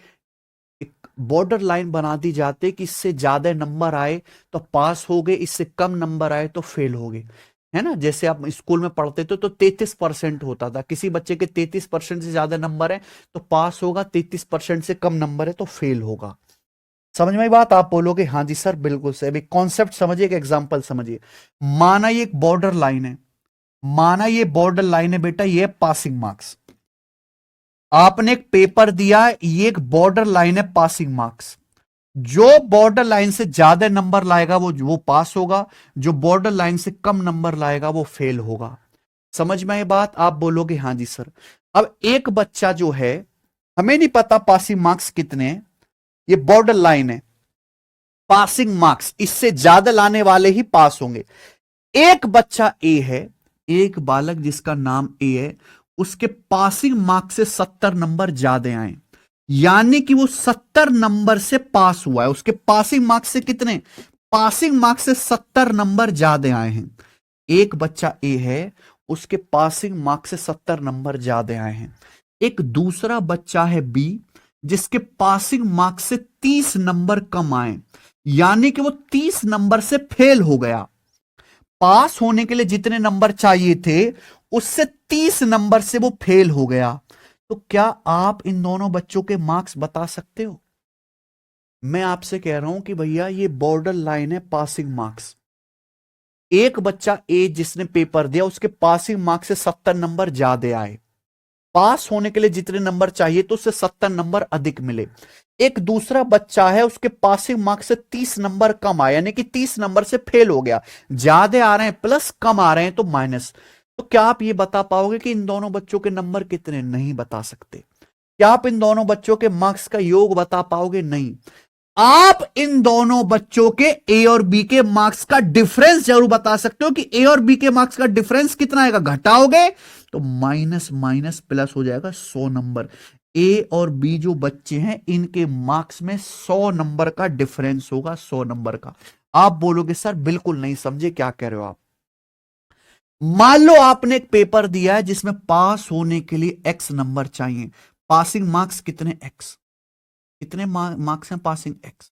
एक बॉर्डर लाइन बना दी जाती है कि इससे ज्यादा नंबर आए तो पास हो गए, इससे कम नंबर आए तो फेल हो गए, है ना? जैसे आप स्कूल में पढ़ते थे तो 33% होता था, किसी बच्चे के 33% से ज्यादा नंबर है तो पास होगा, 33% से कम नंबर है तो फेल होगा। समझ में आई बात? आप बोलोगे हाँ जी सर बिल्कुल सही। अभी कॉन्सेप्ट समझिए, एक एग्जांपल समझिए। माना ये एक बॉर्डर लाइन है, माना ये बॉर्डर लाइन है बेटा, ये पासिंग मार्क्स। आपने एक पेपर दिया, ये एक बॉर्डर लाइन है पासिंग मार्क्स। जो बॉर्डर लाइन से ज्यादा नंबर लाएगा वो पास होगा, जो बॉर्डर लाइन से कम नंबर लाएगा वो फेल होगा। समझ में आई बात? आप बोलोगे हाँ जी सर। अब एक बच्चा जो है, हमें नहीं पता पासिंग मार्क्स कितने हैं, ये बॉर्डर लाइन है, पासिंग मार्क्स इससे ज्यादा लाने वाले ही पास होंगे। एक बच्चा ए है, एक बालक जिसका नाम ए है, उसके पासिंग मार्क्स से 70 नंबर ज्यादा आए, यानी कि वो 70 नंबर से पास हुआ है। उसके पासिंग मार्क्स से कितने, पासिंग मार्क्स से 70 नंबर ज्यादा आए हैं। एक बच्चा ए है, उसके पासिंग मार्क्स से 70 नंबर ज्यादा आए हैं। एक दूसरा बच्चा है बी, जिसके पासिंग मार्क्स से 30 नंबर कम आए, यानी कि वो 30 नंबर से फेल हो गया। पास होने के लिए जितने नंबर चाहिए थे उससे 30 नंबर से वो फेल हो गया। तो क्या आप इन दोनों बच्चों के मार्क्स बता सकते हो? मैं आपसे कह रहा हूं कि भैया ये बॉर्डर लाइन है पासिंग मार्क्स। एक बच्चा ए जिसने पेपर दिया, उसके पासिंग मार्क्स से 70 नंबर ज्यादा आए, पास होने के लिए जितने नंबर चाहिए तो उससे 70 नंबर अधिक मिले। एक दूसरा बच्चा है, उसके पासिंग मार्क्स से 30 नंबर कम आए, यानी कि 30 नंबर से फेल हो गया। ज्यादा आ रहे हैं प्लस, कम आ रहे हैं तो माइनस। तो क्या आप ये बता पाओगे कि इन दोनों बच्चों के नंबर कितने? नहीं बता सकते। क्या आप इन दोनों बच्चों के मार्क्स का योग बता पाओगे? नहीं। आप इन दोनों बच्चों के ए और बी के मार्क्स का डिफरेंस जरूर बता सकते हो कि ए और बी के मार्क्स का डिफरेंस कितना आएगा। घटाओगे तो माइनस माइनस प्लस हो जाएगा 100 नंबर। ए और बी जो बच्चे हैं इनके मार्क्स में 100 नंबर का डिफरेंस होगा, 100 नंबर का। आप बोलोगे सर बिल्कुल नहीं समझे, क्या कह रहे हो आप? मान लो आपने एक पेपर दिया है जिसमें पास होने के लिए एक्स नंबर चाहिए, पासिंग मार्क्स कितने? एक्स। कितने मार्क्स हैं पासिंग? एक्स।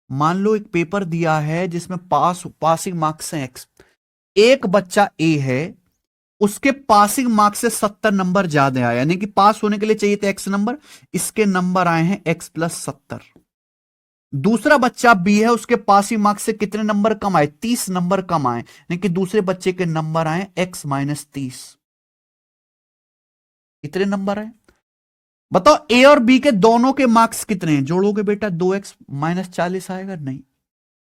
मान लो एक पेपर दिया है जिसमें पासिंग मार्क्स हैं एक्स। एक बच्चा ए है, उसके पासिंग मार्क्स से 70 नंबर ज्यादा आया, यानी कि पास होने के लिए चाहिए थे एक्स नंबर, इसके नंबर आए हैं एक्स प्लस 70। दूसरा बच्चा बी है, उसके पासिंग मार्क्स से कितने नंबर कम आए? 30 नंबर कम आए, यानी कि दूसरे बच्चे के नंबर आए एक्स माइनस 30। कितने नंबर आए बताओ? ए और बी के दोनों के मार्क्स कितने हैं? जोड़ोगे बेटा 2x माइनस 40 आएगा? नहीं।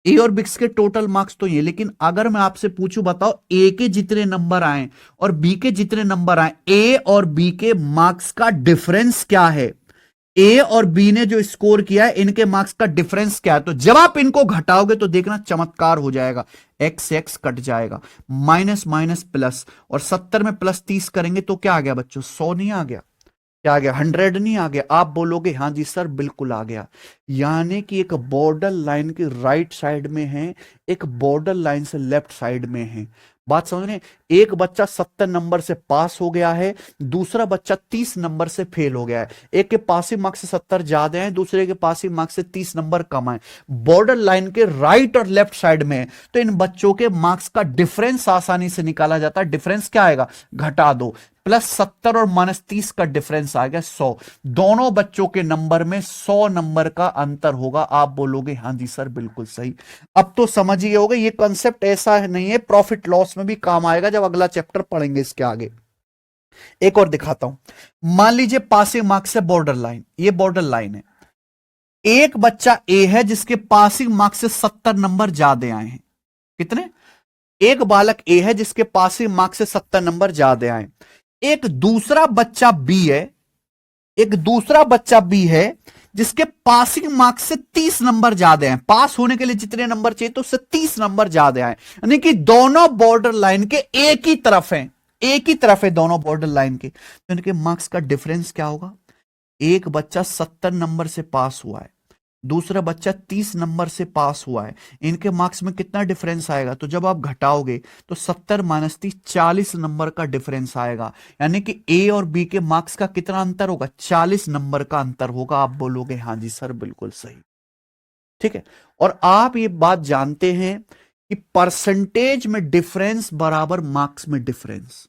ए और बी के टोटल मार्क्स तो ये, लेकिन अगर मैं आपसे पूछूं बताओ ए के जितने नंबर आए और बी के जितने नंबर आए, ए और बी के मार्क्स का डिफरेंस क्या है? ए और बी ने जो स्कोर किया है इनके मार्क्स का डिफरेंस क्या है? तो जब आप इनको घटाओगे तो देखना चमत्कार हो जाएगा, एक्स एक्स कट जाएगा, माइनस माइनस प्लस, और 70 में प्लस 30 करेंगे तो क्या आ गया बच्चों? 100 नहीं आ गया? क्या आ गया? 100 नहीं आ गया? आप बोलोगे हाँ जी सर बिल्कुल आ गया। यानी कि एक बॉर्डर लाइन की राइट साइड में है, एक बॉर्डर लाइन से लेफ्ट साइड में है। बात समझ रहे हैं? एक बच्चा 70 नंबर से पास हो गया है, दूसरा बच्चा 30 नंबर से फेल हो गया है। एक के पासिंग मार्क्स से 70 ज्यादा है, दूसरे के पासिंग मार्क्स से 30 नंबर कम है, बॉर्डर लाइन के राइट और लेफ्ट साइड में है। तो इन बच्चों के मार्क्स का डिफरेंस आसानी से निकाला जाता है। डिफरेंस क्या आएगा? घटा दो, प्लस 70 और माइनस 30 का डिफरेंस आ गया 100। दोनों बच्चों के नंबर में 100 नंबर का अंतर होगा। आप बोलोगे हाँ जी सर बिल्कुल सही। अब तो समझ ही होगा, ये कॉन्सेप्ट ऐसा नहीं है, प्रॉफिट लॉस में भी काम आएगा जब अगला चैप्टर पढ़ेंगे इसके आगे। एक और दिखाता हूं। मान लीजिए पासिंग मार्क्स है बॉर्डर लाइन, ये बॉर्डर लाइन है। एक बच्चा ए है जिसके पासिंग मार्क्स से 70 नंबर ज्यादा आए हैं। कितने? एक बालक ए है जिसके पासिंग मार्क्स से 70 नंबर ज्यादा आए। एक दूसरा बच्चा बी है, एक दूसरा बच्चा बी है जिसके पासिंग मार्क्स से 30 नंबर ज्यादा हैं। पास होने के लिए जितने नंबर चाहिए तो उससे 30 नंबर ज्यादा आए, यानी कि दोनों बॉर्डर लाइन के एक ही तरफ हैं, एक ही तरफ है दोनों बॉर्डर लाइन के। तो इनके मार्क्स का डिफरेंस क्या होगा? एक बच्चा 70 नंबर से पास हुआ है, दूसरा बच्चा 30 नंबर से पास हुआ है, इनके मार्क्स में कितना डिफरेंस आएगा? तो जब आप घटाओगे तो 70 माइनस 30 40 नंबर का डिफरेंस आएगा, यानी कि ए और बी के मार्क्स का कितना अंतर होगा? 40 नंबर का अंतर होगा। आप बोलोगे हाँ जी सर बिल्कुल सही। ठीक है। और आप ये बात जानते हैं कि परसेंटेज में डिफरेंस बराबर मार्क्स में डिफरेंस।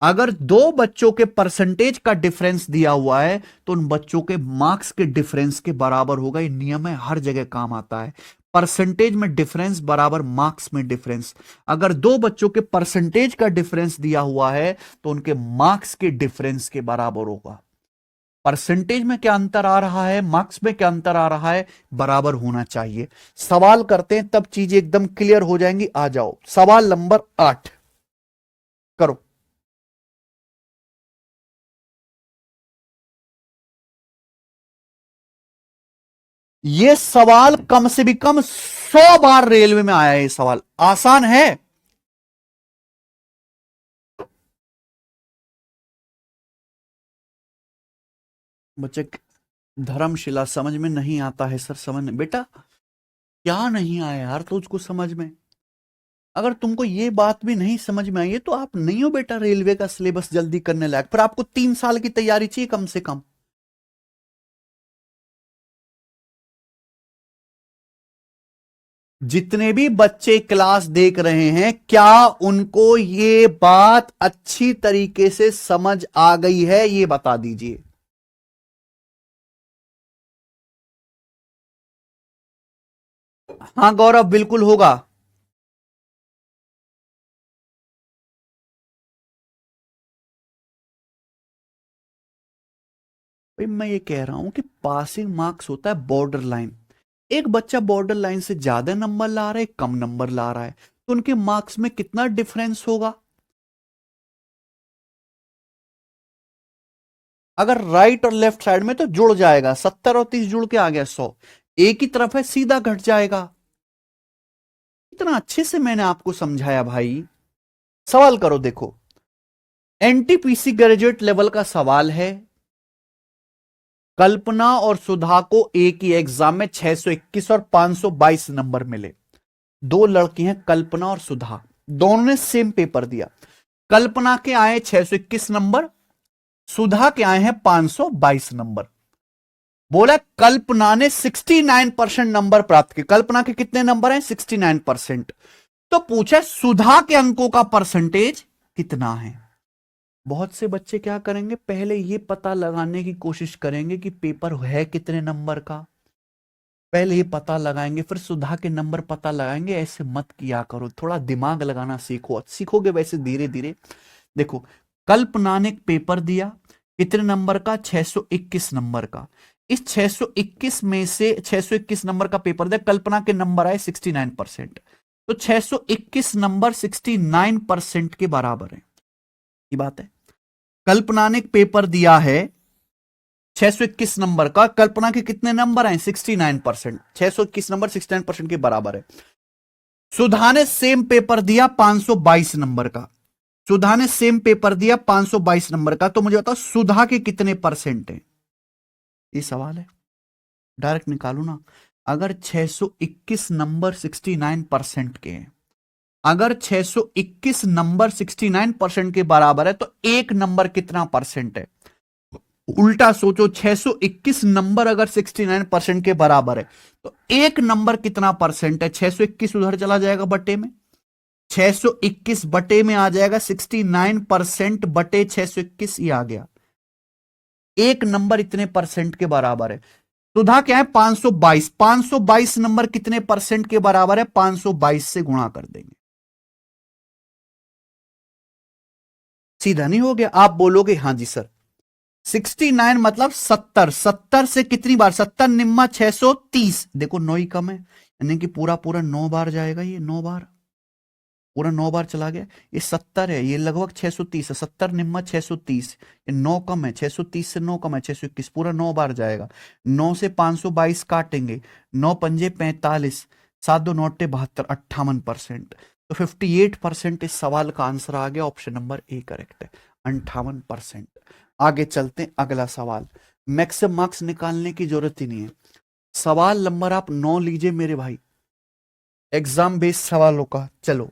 अगर दो बच्चों के परसेंटेज का डिफरेंस दिया हुआ है तो उन बच्चों के मार्क्स के डिफरेंस के बराबर होगा। ये नियम है, हर जगह काम आता है। परसेंटेज में डिफरेंस बराबर मार्क्स में डिफरेंस। अगर दो बच्चों के परसेंटेज का डिफरेंस दिया हुआ है तो उनके मार्क्स के डिफरेंस के बराबर होगा। परसेंटेज में क्या अंतर आ रहा है, मार्क्स में क्या अंतर आ रहा है, बराबर होना चाहिए। सवाल करते हैं तब चीजें एकदम क्लियर हो जाएंगी। आ जाओ सवाल नंबर 8 करो। ये सवाल कम से भी कम 100 बार रेलवे में आया है। ये सवाल आसान है। बच्चे धर्मशिला समझ में नहीं आता है सर, समझ नहीं बेटा, क्या नहीं आया यार तुझको समझ में? अगर तुमको ये बात भी नहीं समझ में आई है तो आप नहीं हो बेटा रेलवे का सिलेबस जल्दी करने लायक। फिर आपको 3 साल की तैयारी चाहिए कम से कम। जितने भी बच्चे क्लास देख रहे हैं, क्या उनको ये बात अच्छी तरीके से समझ आ गई है? ये बता दीजिए। हाँ गौरव, बिल्कुल होगा। भाई मैं ये कह रहा हूं कि पासिंग मार्क्स होता है बॉर्डर लाइन। एक बच्चा बॉर्डर लाइन से ज्यादा नंबर ला रहा है, कम नंबर ला रहा है, तो उनके मार्क्स में कितना डिफरेंस होगा? अगर राइट और लेफ्ट साइड में तो जुड़ जाएगा, 70 और 30 जुड़ के आ गया 100। एक ही तरफ है सीधा घट जाएगा। इतना अच्छे से मैंने आपको समझाया भाई। सवाल करो, देखो एनटीपीसी ग्रेजुएट लेवल का सवाल है। कल्पना और सुधा को एक ही एग्जाम में 621 और 522 नंबर मिले। दो लड़की हैं कल्पना और सुधा, दोनों ने सेम पेपर दिया। कल्पना के आए 621 नंबर, सुधा के आए हैं 522 नंबर। बोला कल्पना ने 69% नंबर प्राप्त किए। कल्पना के कितने नंबर हैं? 69%। तो पूछा सुधा के अंकों का परसेंटेज कितना है? बहुत से बच्चे क्या करेंगे, पहले ये पता लगाने की कोशिश करेंगे कि पेपर है कितने नंबर का, पहले ये पता लगाएंगे, फिर सुधा के नंबर पता लगाएंगे। ऐसे मत किया करो, थोड़ा दिमाग लगाना सीखो। सीखोगे वैसे धीरे धीरे। देखो कल्पना ने एक पेपर दिया, कितने नंबर का? 621 नंबर का। इस 621 में से 621 नंबर का पेपर दिया, कल्पना के नंबर आए 69%। तो 621 नंबर 69% के बराबर है। ये बात है। कल्पना ने एक पेपर दिया है 621 नंबर का, कल्पना के कितने नंबर आए? 69%। 621 नंबर 69% के बराबर है। सुधा ने सेम पेपर दिया 522 नंबर का। सुधा ने सेम पेपर दिया 522 नंबर का। तो मुझे बताओ सुधा के कितने परसेंट है? ये सवाल है, डायरेक्ट निकालो ना। अगर 621 नंबर 69% के हैं, अगर 621 नंबर 69% के बराबर है, तो एक नंबर कितना परसेंट है? उल्टा सोचो, 621 नंबर अगर 69% के बराबर है तो एक नंबर कितना परसेंट है? 621 उधर चला जाएगा बटे में, 621 बटे में आ जाएगा 69% बटे 621, ये आ गया। एक नंबर इतने परसेंट के बराबर है। सुधा क्या है? 522। 522 नंबर कितने परसेंट के बराबर है? 522 से गुणा कर देंगे, सीधा नहीं हो गया? आप बोलोगे हाँ जी सर। 69 मतलब 70। 70 से कितनी बार? 70 निम्मा 630। देखो 9 ही कम है, यानी कि पूरा पूरा 9 बार जाएगा। ये 9 बार, पूरा 9 बार चला गया। ये 70 है, ये लगभग 630 है। 70 निम्मा 630, ये 9 कम है, 630 से 9 कम है 621, पूरा 9 बार जाएगा। 9 से 522 काटेंगे, 9 पंजे 45, 7 दो 9 72, 58%। तो 58% इस सवाल का आंसर आ गया। ऑप्शन नंबर ए करेक्ट है, 58%। आगे चलते हैं, अगला सवाल। मैक्सिमम मार्क्स निकालने की जरूरत ही नहीं है। सवाल नंबर आप 9 लीजिए मेरे भाई, एग्जाम बेस्ड सवालों का। चलो,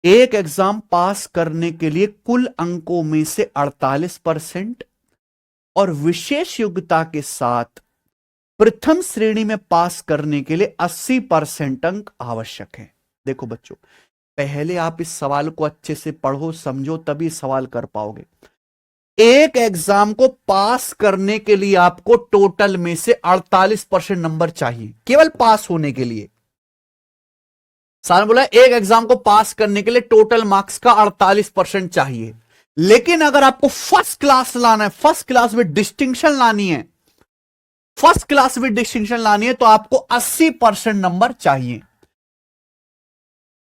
एक एग्जाम पास करने के लिए कुल अंकों में से 48% और विशेष योग्यता के साथ प्रथम श्रेणी में पास करने के लिए 80% अंक आवश्यक है। देखो बच्चों, पहले आप इस सवाल को अच्छे से पढ़ो समझो, तभी सवाल कर पाओगे। एक एग्जाम को पास करने के लिए आपको टोटल में से 48% नंबर चाहिए, केवल पास होने के लिए। सर बोला एक एग्जाम को पास करने के लिए टोटल मार्क्स का 48% चाहिए, लेकिन अगर आपको फर्स्ट क्लास लाना है, फर्स्ट क्लास विद डिस्टिंक्शन लानी है, फर्स्ट क्लास विद डिस्टिंक्शन लानी है, तो आपको 80% नंबर चाहिए।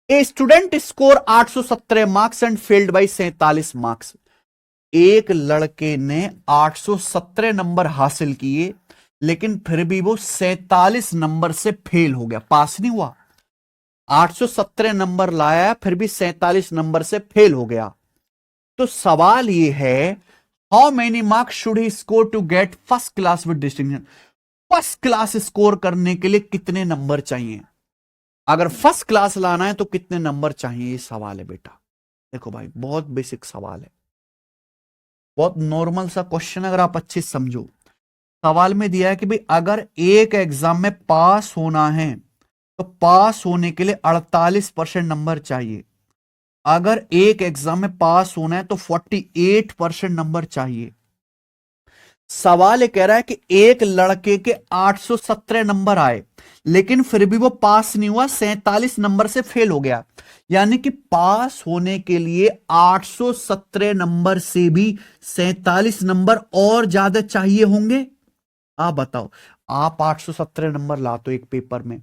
A student score 817 marks and failed by 47 marks. एक लड़के ने 817 नंबर हासिल किए, लेकिन फिर भी वो 47 नंबर से फेल हो गया, पास नहीं हुआ। 817 नंबर लाया, फिर भी 47 नंबर से फेल हो गया। तो सवाल ये है, how many marks should he score to get first class with distinction. First class score करने के लिए कितने नंबर चाहिए, अगर फर्स्ट क्लास लाना है तो कितने नंबर चाहिए, ये सवाल है बेटा। देखो भाई, बहुत बेसिक सवाल है, बहुत नॉर्मल सा क्वेश्चन, अगर आप अच्छे समझो। सवाल में दिया है कि भाई अगर एक एग्जाम में पास होना है तो पास होने के लिए 48% नंबर चाहिए, अगर एक एग्जाम में पास होना है तो 48% नंबर चाहिए। सवाल ये कह रहा है कि एक लड़के के 817 नंबर आए, लेकिन फिर भी वो पास नहीं हुआ, 47 नंबर से फेल हो गया। यानी कि पास होने के लिए 817 नंबर से भी 47 नंबर और ज्यादा चाहिए होंगे। आप बताओ, आप 817 नंबर लाते हो एक पेपर में,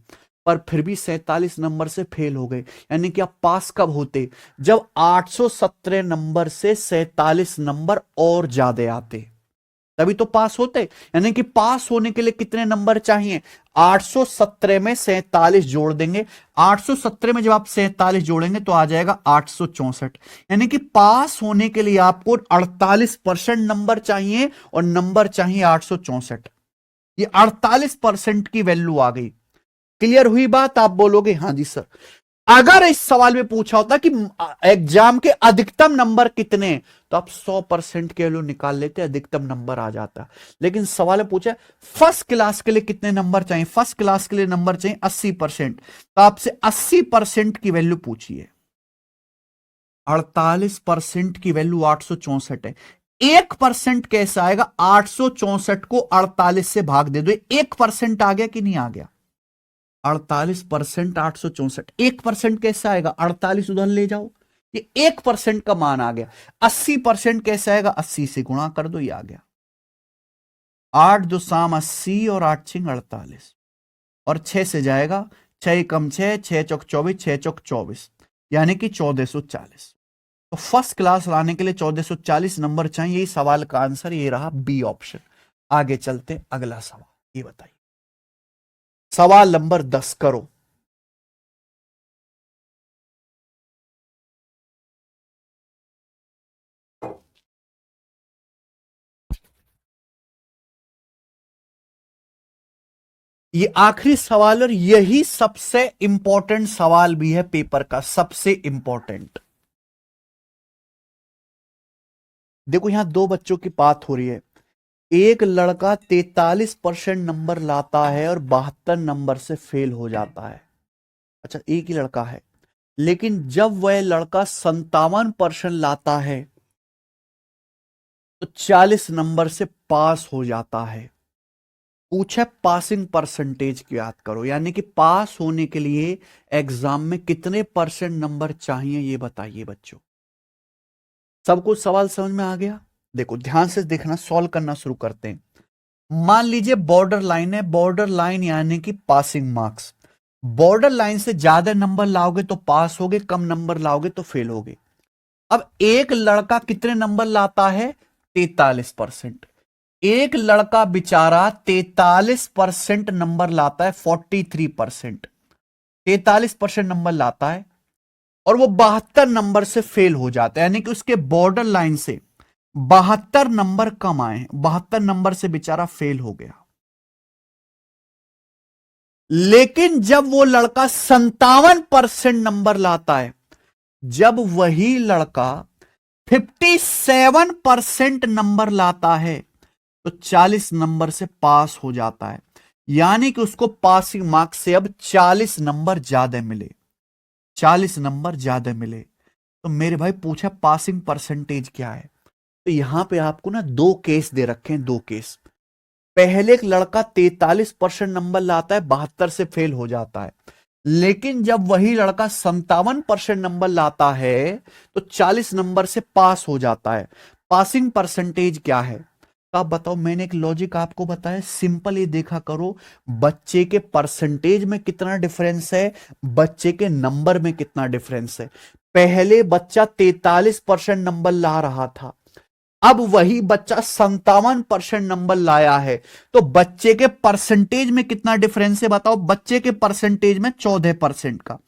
पर फिर भी 47 नंबर से फेल हो गए, यानी कि आप पास कब होते, जब 817 नंबर से 47 नंबर और ज्यादा आते, तभी तो पास होते। यानी कि पास होने के लिए कितने नंबर चाहिए, 817 में 47 जोड़ देंगे, 817 में जब आप 47 जोड़ेंगे तो आ जाएगा 864। यानी कि पास होने के लिए आपको 48% नंबर चाहिए और नंबर चाहिए 864। ये 48% की वैल्यू आ गई। क्लियर हुई बात? आप बोलोगे हाँ जी सर। अगर इस सवाल में पूछा होता कि एग्जाम के अधिकतम नंबर कितने, तो आप 100% के वैल्यू निकाल लेते, अधिकतम नंबर आ जाता। लेकिन सवाल में पूछा फर्स्ट क्लास के लिए कितने नंबर चाहिए, फर्स्ट क्लास के लिए नंबर चाहिए 80%, तो आपसे 80% की वैल्यू पूछिए। 48% की वैल्यू 864 है। 1% कैसे आएगा, 864 को 48 से भाग दे दो, 1% आ गया कि नहीं आ गया। 48% 864, 1% कैसे आएगा, 48 उधर ले जाओ, ये 1% का मान आ गया। 80% कैसे आएगा, 80 से गुणा कर दो, ये आ गया। 8 दो शाम 80 और 8 छिंग 48 और 6 से जाएगा, 6 कम 6, 6 चौक 24, 6 चौक 24, यानी कि 1440। तो फर्स्ट क्लास लाने के लिए 1440 नंबर चाहिए। इस सवाल का आंसर ये रहा, बी ऑप्शन। आगे चलते, अगला सवाल, ये बताइए। सवाल नंबर 10 करो। ये आखिरी सवाल और यही सबसे इंपॉर्टेंट सवाल भी है पेपर का, सबसे इंपॉर्टेंट। देखो यहां दो बच्चों की बात हो रही है। एक लड़का 43% नंबर लाता है और 72 नंबर से फेल हो जाता है। अच्छा, एक ही लड़का है, लेकिन जब वह लड़का 57% लाता है तो 40 नंबर से पास हो जाता है। पूछा पासिंग परसेंटेज की याद करो, यानी कि पास होने के लिए एग्जाम में कितने परसेंट नंबर चाहिए, ये बताइए बच्चों। सबको सवाल समझ में आ गया? देखो ध्यान से देखना, सॉल्व करना शुरू करते हैं। मान लीजिए बॉर्डर लाइन है, बॉर्डर लाइन यानी कि पासिंग मार्क्स। बॉर्डर लाइन से ज्यादा नंबर लाओगे तो पास होगे, कम नंबर लाओगे तो फेल होगे। अब एक लड़का कितने नंबर लाता है, 43%। एक लड़का बेचारा 43% नंबर लाता है, 43%, 43% नंबर लाता है और वो 72 नंबर से फेल हो जाता है, यानी कि उसके बॉर्डर लाइन से 72 नंबर कम आए, 72 नंबर से बेचारा फेल हो गया। लेकिन जब वो लड़का 57% नंबर लाता है, जब वही लड़का 57% नंबर लाता है तो 40 नंबर से पास हो जाता है, यानी कि उसको पासिंग मार्क्स से अब 40 नंबर ज्यादा मिले, 40 नंबर ज्यादा मिले। तो मेरे भाई पूछा पासिंग परसेंटेज क्या है, तो यहां पे आपको ना दो केस दे रखे हैं, दो केस। पहले एक लड़का 43% नंबर लाता है, 72 से फेल हो जाता है, लेकिन जब वही लड़का 57% नंबर लाता है तो 40 नंबर से पास हो जाता है। पासिंग परसेंटेज क्या है, तो आप बताओ। मैंने एक लॉजिक आपको बताया, सिंपल ये देखा करो, बच्चे के परसेंटेज में कितना डिफरेंस है, बच्चे के नंबर में कितना डिफरेंस है। पहले बच्चा 43% नंबर ला रहा था, अब वही बच्चा 57% नंबर लाया है, तो बच्चे के परसेंटेज में कितना डिफरेंस है बताओ। बच्चे के परसेंटेज में 14% का,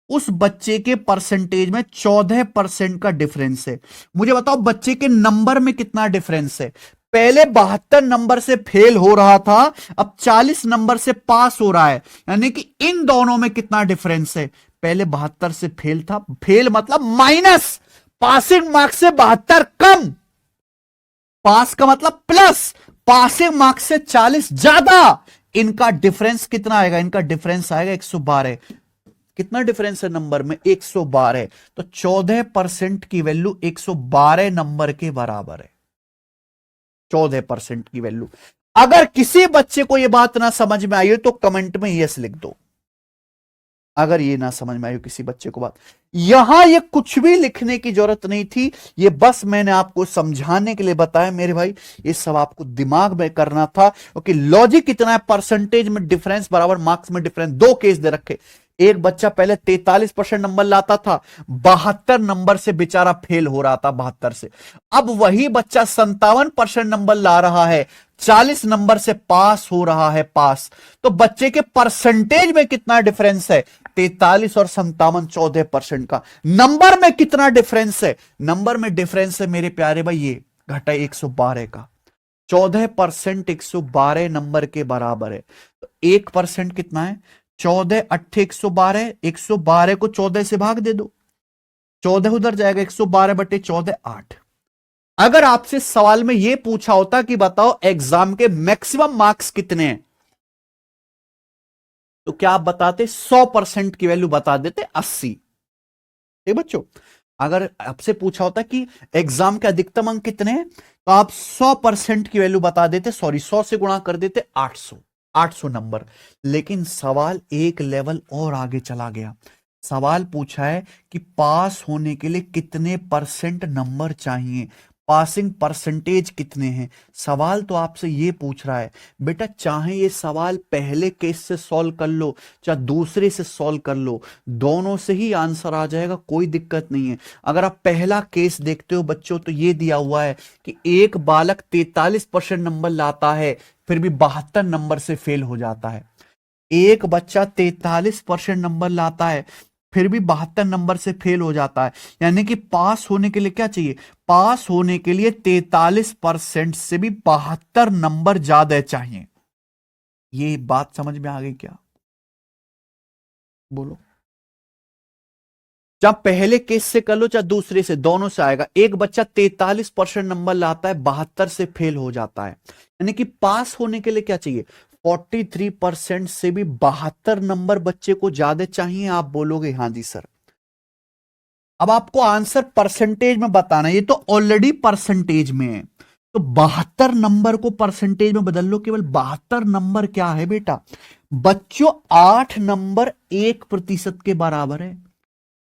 उस बच्चे के परसेंटेज में 14% का डिफरेंस है। मुझे बताओ बच्चे के नंबर में कितना डिफरेंस है। पहले 72 नंबर से फेल हो रहा था, अब 40 नंबर से पास हो रहा है, यानी कि इन दोनों में कितना डिफरेंस है। पहले 72 से फेल था, फेल मतलब माइनस, पासिंग मार्क्स से 72 कम, पास का मतलब प्लस, पासिंग मार्क्स से 40 ज्यादा। इनका डिफरेंस कितना आएगा, इनका डिफरेंस आएगा 112। कितना डिफरेंस है नंबर में, 112। तो 14% की वैल्यू 112 नंबर के बराबर है। 14% की वैल्यू। अगर किसी बच्चे को यह बात ना समझ में आई हो तो कमेंट में यस लिख दो। अगर ये ना समझ में आई हो किसी बच्चे को बात, यहां ये कुछ भी लिखने की जरूरत नहीं थी, ये बस मैंने आपको समझाने के लिए बताया मेरे भाई। ये सब आपको दिमाग में करना था, क्योंकि लॉजिक कितना है, परसेंटेज में डिफरेंस बराबर मार्क्स में डिफरेंस। दो केस दे रखे, एक बच्चा पहले 43% नंबर लाता था, 72 नंबर से बेचारा फेल हो रहा था, 72 से। अब वही बच्चा 57% नंबर ला रहा है, 40 नंबर से पास हो रहा है, पास। तो बच्चे के परसेंटेज में कितना डिफरेंस है, 43 और 57, 14% का। नंबर में कितना डिफरेंस है, नंबर में डिफरेंस है मेरे प्यारे भाई ये घटा 112 का। 14% 112 नंबर के बराबर है। तो 1% कितना है, 14 अट्ठे 112, 112 को 14 से भाग दे दो, 14 उधर जाएगा, 112 बटे 14 8। अगर आपसे सवाल में यह पूछा होता कि बताओ एग्जाम के मैक्सिमम मार्क्स कितने हैं, तो क्या आप बताते, 100% की वैल्यू बता देते 80। ठीक बच्चों, अगर आपसे पूछा होता कि एग्जाम के अधिकतम अंक कितने हैं, तो आप 100% की वैल्यू बता देते, सॉरी 100 से गुणा कर देते 800, 800 नंबर। लेकिन सवाल एक लेवल और आगे चला गया। सवाल पूछा है कि पास होने के लिए कितने परसेंट नंबर चाहिए, पासिंग परसेंटेज कितने हैं। सवाल तो आपसे यह पूछ रहा है, बेटा चाहे ये सवाल पहले केस से सॉल्व कर लो चाहे दूसरे से सॉल्व कर लो, दोनों से ही आंसर आ जाएगा, कोई दिक्कत नहीं है। अगर आप पहला केस देखते हो बच्चों, तो ये दिया हुआ है कि एक बालक 43% नंबर लाता है, फिर भी 72 नंबर से फेल हो जाता है। एक बच्चा 43% नंबर लाता है, फिर भी 72 नंबर से फेल हो जाता है। यानी कि पास होने के लिए क्या चाहिए, पास होने के लिए 43% से भी 72 नंबर ज्यादा चाहिए। ये बात समझ में आ गई क्या, बोलो। चाहे पहले केस से कर लो चाहे दूसरे से, दोनों से आएगा। एक बच्चा 43% नंबर लाता है, 72 से फेल हो जाता है, यानी कि पास होने के लिए क्या चाहिए, 43% से भी 72 नंबर बच्चे को ज्यादा चाहिए। आप बोलोगे हाँ जी सर। अब आपको आंसर परसेंटेज में बताना है, ये तो ऑलरेडी परसेंटेज में है, तो 72 नंबर को परसेंटेज में बदल लो। केवल 72 नंबर क्या है बेटा बच्चों, 8 नंबर 1% के बराबर है।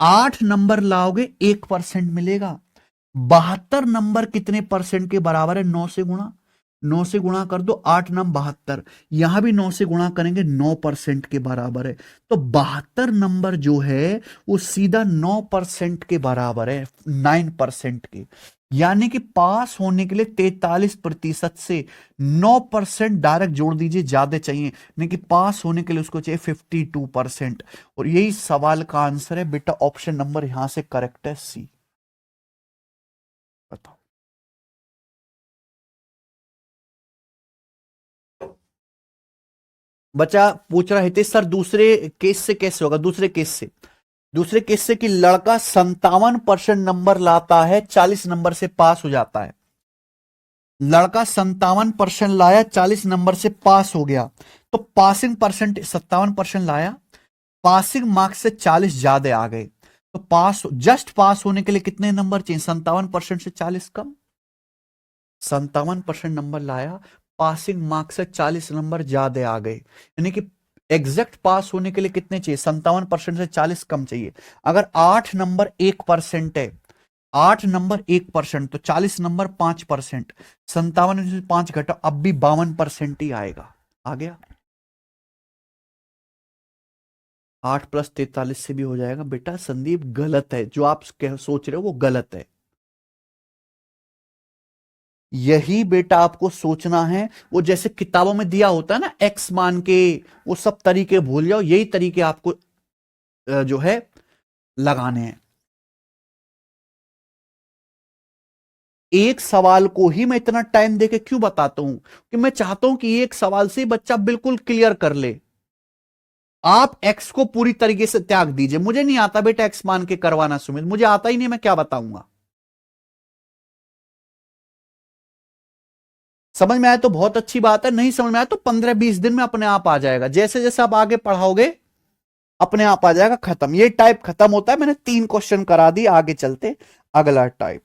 8 नंबर लाओगे 1% मिलेगा। 72 नंबर कितने परसेंट के बराबर है, 9 से गुणा, 9 से गुणा कर दो, 8 नम 72, यहां भी 9 से गुणा करेंगे, 9% के बराबर है। तो 72 नंबर जो है वो सीधा 9% के बराबर है, 9% के। यानी कि पास होने के लिए 43% से 9% डायरेक्ट जोड़ दीजिए, ज्यादा चाहिए, नहीं कि पास होने के लिए उसको चाहिए 52%। और यही सवाल का आंसर है बेटा, ऑप्शन नंबर यहां से करेक्ट है, सी। बताओ। बच्चा पूछ रहा है हितेश सर दूसरे केस से कैसे होगा, दूसरे केस से, दूसरे केस से कि लड़का 57% नंबर लाता है, 40 नंबर से पास हो जाता है। लड़का 57% लाया, 40 नंबर से पास हो गया, तो पासिंग परसेंट 57% लाया, पासिंग मार्क्स से 40 ज्यादा आ गए, तो पास, जस्ट पास होने के लिए कितने नंबर चाहिए, 57% से 40 कम। 57% नंबर लाया, पासिंग मार्क्स से 40 नंबर ज्यादा आ गए, यानी कि एग्जैक्ट पास होने के लिए कितने चाहिए, 57% से 40 कम चाहिए। अगर 8 नंबर 1% है, 8 नंबर 1%, तो 40 नंबर 5%, 57 में से 5 घटा, अब भी 52% ही आएगा। आ गया, 8 + 43 से भी हो जाएगा। बेटा संदीप गलत है, जो आप सोच रहे हो वो गलत है। यही बेटा आपको सोचना है। वो जैसे किताबों में दिया होता है ना एक्स मान के, वो सब तरीके भूल जाओ, यही तरीके आपको जो है लगाने हैं। एक सवाल को ही मैं इतना टाइम देके क्यों बताता हूं कि मैं चाहता हूं कि एक सवाल से बच्चा बिल्कुल क्लियर कर ले। आप एक्स को पूरी तरीके से त्याग दीजिए। मुझे नहीं आता बेटा एक्स मान के करवाना सुमित, मुझे आता ही नहीं, मैं क्या बताऊंगा। समझ में आया तो बहुत अच्छी बात है, नहीं समझ में आया तो 15-20 दिन में अपने आप आ जाएगा। जैसे जैसे आप आगे पढ़ाओगे अपने आप आ जाएगा। खत्म, ये टाइप खत्म होता है। मैंने 3 क्वेश्चन करा दिए, आगे चलते अगला टाइप।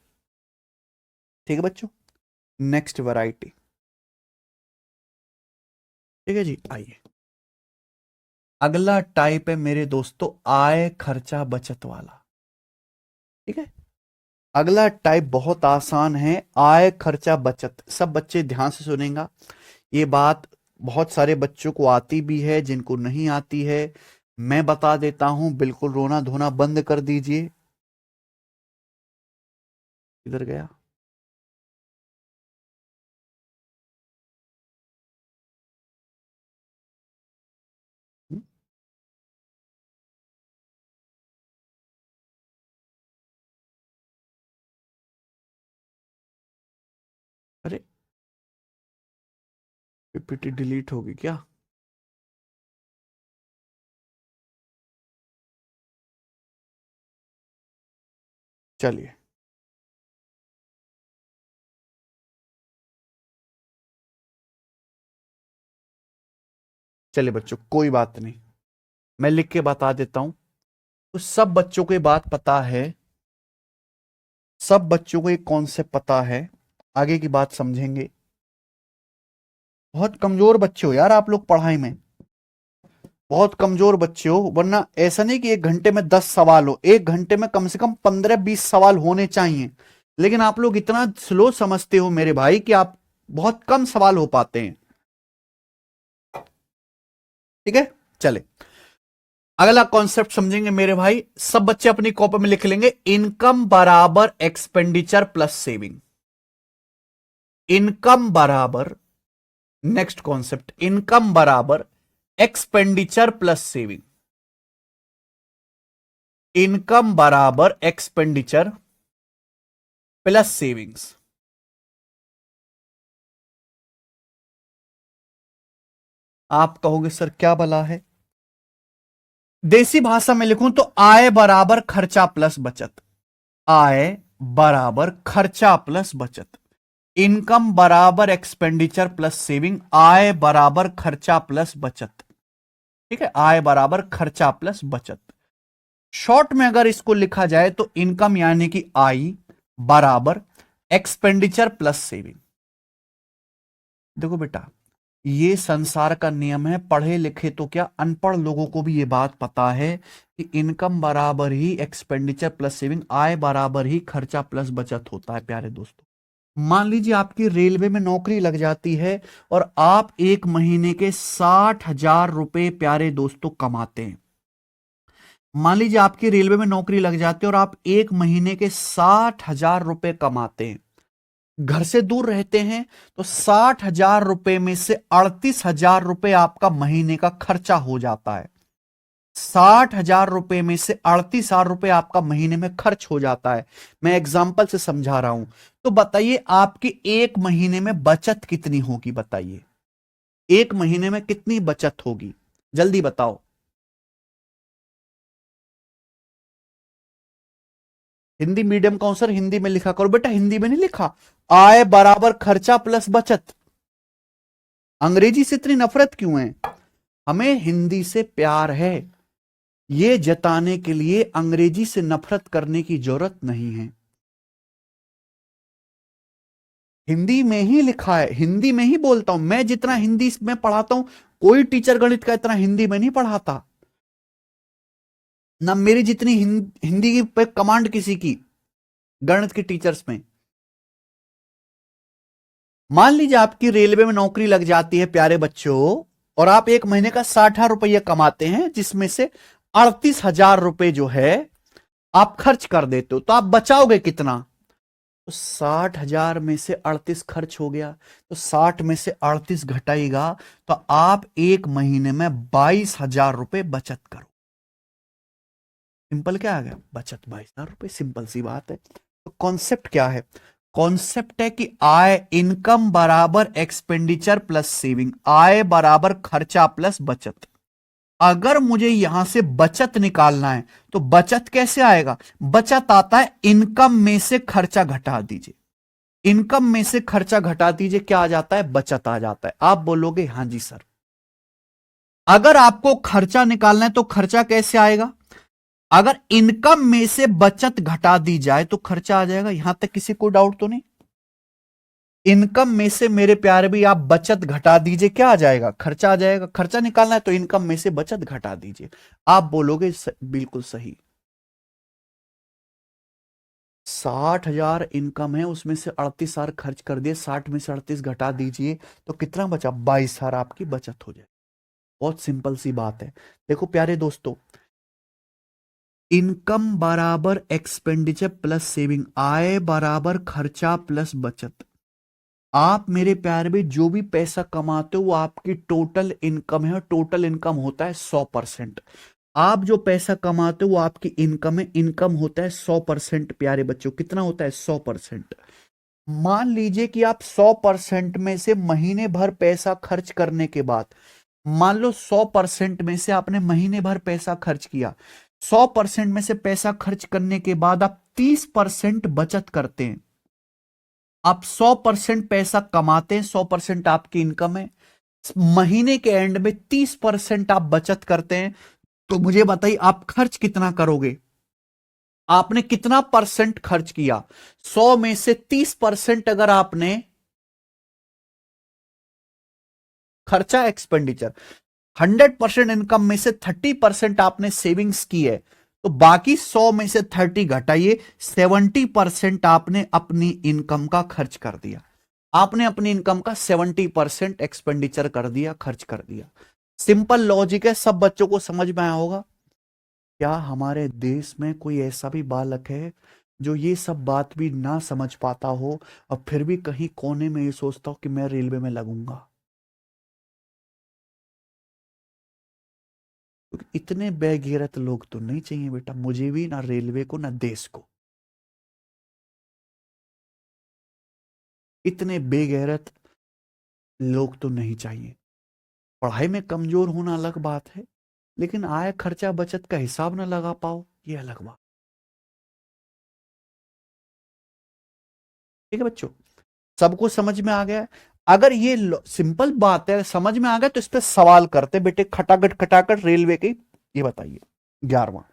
ठीक है बच्चों, नेक्स्ट वैरायटी। ठीक है जी, आइए अगला टाइप है मेरे दोस्तों, आय खर्चा बचत वाला। ठीक है, अगला टाइप बहुत आसान है, आय खर्चा बचत। सब बच्चे ध्यान से सुनेंगे, ये बात बहुत सारे बच्चों को आती भी है, जिनको नहीं आती है मैं बता देता हूं। बिल्कुल रोना धोना बंद कर दीजिए। इधर गया, हम्म, अरे पीपीटी डिलीट होगी क्या? चलिए, चलिए बच्चों कोई बात नहीं, मैं लिख के बता देता हूं। तो सब बच्चों को ये बात पता है, सब बच्चों को एक कॉन्सेप्ट पता है। आगे की बात समझेंगे। बहुत कमजोर बच्चे हो यार आप लोग पढ़ाई में, बहुत कमजोर बच्चे हो। वरना ऐसा नहीं कि 1 घंटे में 10 सवाल हो, 1 घंटे में कम से कम 15-20 सवाल होने चाहिए। लेकिन आप लोग इतना स्लो समझते हो मेरे भाई कि आप बहुत कम सवाल हो पाते हैं। ठीक है, चले अगला कॉन्सेप्ट समझेंगे मेरे भाई। सब बच्चे अपनी कॉपी में लिख लेंगे, इनकम बराबर एक्सपेंडिचर प्लस सेविंग। इनकम बराबर, नेक्स्ट कॉन्सेप्ट, इनकम बराबर एक्सपेंडिचर प्लस सेविंग। इनकम बराबर एक्सपेंडिचर प्लस सेविंग्स। आप कहोगे सर क्या भला है, देसी भाषा में लिखूं तो आय बराबर खर्चा प्लस बचत। आय बराबर खर्चा प्लस बचत। इनकम बराबर एक्सपेंडिचर प्लस सेविंग, आय बराबर खर्चा प्लस बचत। ठीक है, आय बराबर खर्चा प्लस बचत। शॉर्ट में अगर इसको लिखा जाए तो इनकम यानी कि आई बराबर एक्सपेंडिचर प्लस सेविंग। देखो बेटा, ये संसार का नियम है, पढ़े लिखे तो क्या अनपढ़ लोगों को भी ये बात पता है कि इनकम बराबर ही एक्सपेंडिचर प्लस सेविंग, आय बराबर ही खर्चा प्लस बचत होता है। प्यारे दोस्तों, मान लीजिए आपकी रेलवे में नौकरी लग जाती है और आप एक महीने के 60,000 रुपए प्यारे दोस्तों कमाते हैं। मान लीजिए आपकी रेलवे में नौकरी लग जाती है और आप एक महीने के 60,000 रुपए कमाते हैं, घर से दूर रहते हैं, तो 60,000 रुपए में से 38,000 रुपए आपका महीने का खर्चा हो जाता है। 60,000 रुपए में से 38,000 रुपए आपका महीने में खर्च हो जाता है। मैं एग्जाम्पल से समझा रहा हूं। तो बताइए आपकी एक महीने में बचत कितनी होगी? बताइए एक महीने में कितनी बचत होगी, जल्दी बताओ। हिंदी मीडियम का हूं सर, हिंदी में लिखा करो बेटा, हिंदी में नहीं लिखा। आय बराबर खर्चा प्लस बचत। अंग्रेजी से इतनी नफरत क्यों है? हमें हिंदी से प्यार है, ये जताने के लिए अंग्रेजी से नफरत करने की जरूरत नहीं है। हिंदी में ही लिखा है, हिंदी में ही बोलता हूं मैं। जितना हिंदी में पढ़ाता हूं, कोई टीचर गणित का इतना हिंदी में नहीं पढ़ाता ना, मेरी जितनी हिंदी की पे कमांड किसी की गणित के टीचर्स में। मान लीजिए आपकी रेलवे में नौकरी लग जाती है प्यारे बच्चों, और आप एक महीने का 60,000 रुपये कमाते हैं, जिसमें से 38,000 रुपए जो है आप खर्च कर देते हो, तो आप बचाओगे कितना? तो 60,000 में से 38 खर्च हो गया, तो 60 में से 38 घटाएगा तो आप एक महीने में 22,000 रुपए बचत करो। सिंपल क्या आ गया, बचत 22,000 रुपए, सिंपल सी बात है। तो कॉन्सेप्ट क्या है, कॉन्सेप्ट है कि आय, इनकम बराबर एक्सपेंडिचर प्लस सेविंग, आय बराबर खर्चा प्लस बचत। अगर मुझे यहां से बचत निकालना है तो बचत कैसे आएगा, बचत आता है इनकम में से खर्चा घटा दीजिए, इनकम में से खर्चा घटा दीजिए, क्या आ जाता है, बचत आ जाता है। आप बोलोगे हां जी सर। अगर आपको खर्चा निकालना है तो खर्चा कैसे आएगा, अगर इनकम में से बचत घटा दी जाए तो खर्चा आ जाएगा। यहां तक किसी को डाउट तो नहीं, इनकम में से मेरे प्यारे भी आप बचत घटा दीजिए, क्या आ जाएगा, खर्चा आ जाएगा। खर्चा निकालना है तो इनकम में से बचत घटा दीजिए। आप बोलोगे बिल्कुल सही। 60,000 इनकम है, उसमें से 38,000 खर्च कर दिए, 60 में से 38 घटा दीजिए तो कितना बचा, 22,000 आपकी बचत हो जाए। बहुत सिंपल सी बात है। देखो प्यारे दोस्तों, इनकम बराबर एक्सपेंडिचर प्लस सेविंग, आय बराबर खर्चा प्लस बचत। आप मेरे प्यारे भी जो भी पैसा कमाते हो वो आपकी टोटल इनकम है, और टोटल इनकम होता है 100%। आप जो पैसा कमाते हो वो आपकी इनकम है, इनकम होता है 100%। प्यारे बच्चों कितना होता है, 100%। मान लीजिए कि आप 100% में से महीने भर पैसा खर्च करने के बाद, मान लो 100% में से आपने महीने भर पैसा खर्च किया, 100% में से पैसा खर्च करने के बाद आप 30% बचत करते हैं। आप 100% पैसा कमाते हैं, 100% आपकी इनकम है, महीने के एंड में 30% आप बचत करते हैं। तो मुझे बताइए आप खर्च कितना करोगे, आपने कितना परसेंट खर्च किया। 100 में से 30% अगर आपने खर्चा, एक्सपेंडिचर, 100% इनकम में से 30% आपने सेविंग्स की है, तो बाकी 100 में से 30 घटाइए, 70% आपने अपनी इनकम का खर्च कर दिया। आपने अपनी इनकम का 70% एक्सपेंडिचर कर दिया, खर्च कर दिया। सिंपल लॉजिक है, सब बच्चों को समझ में आया होगा। क्या हमारे देश में कोई ऐसा भी बालक है जो ये सब बात भी ना समझ पाता हो और फिर भी कहीं कोने में ये सोचता हो कि मैं रेलवे में लगूंगा? क्योंकि इतने बेगैरत लोग तो नहीं चाहिए बेटा, मुझे भी ना, रेलवे को ना, देश को। इतने बेगैरत लोग तो नहीं चाहिए। पढ़ाई में कमजोर होना अलग बात है, लेकिन आय खर्चा बचत का हिसाब ना लगा पाओ, ये अलग बात। ठीक है बच्चों, सबको समझ में आ गया है? अगर ये सिंपल बात है, समझ में आ गया, तो इस पे सवाल करते बेटे, खटाखट खटाखट रेलवे की। ये बताइए 11वां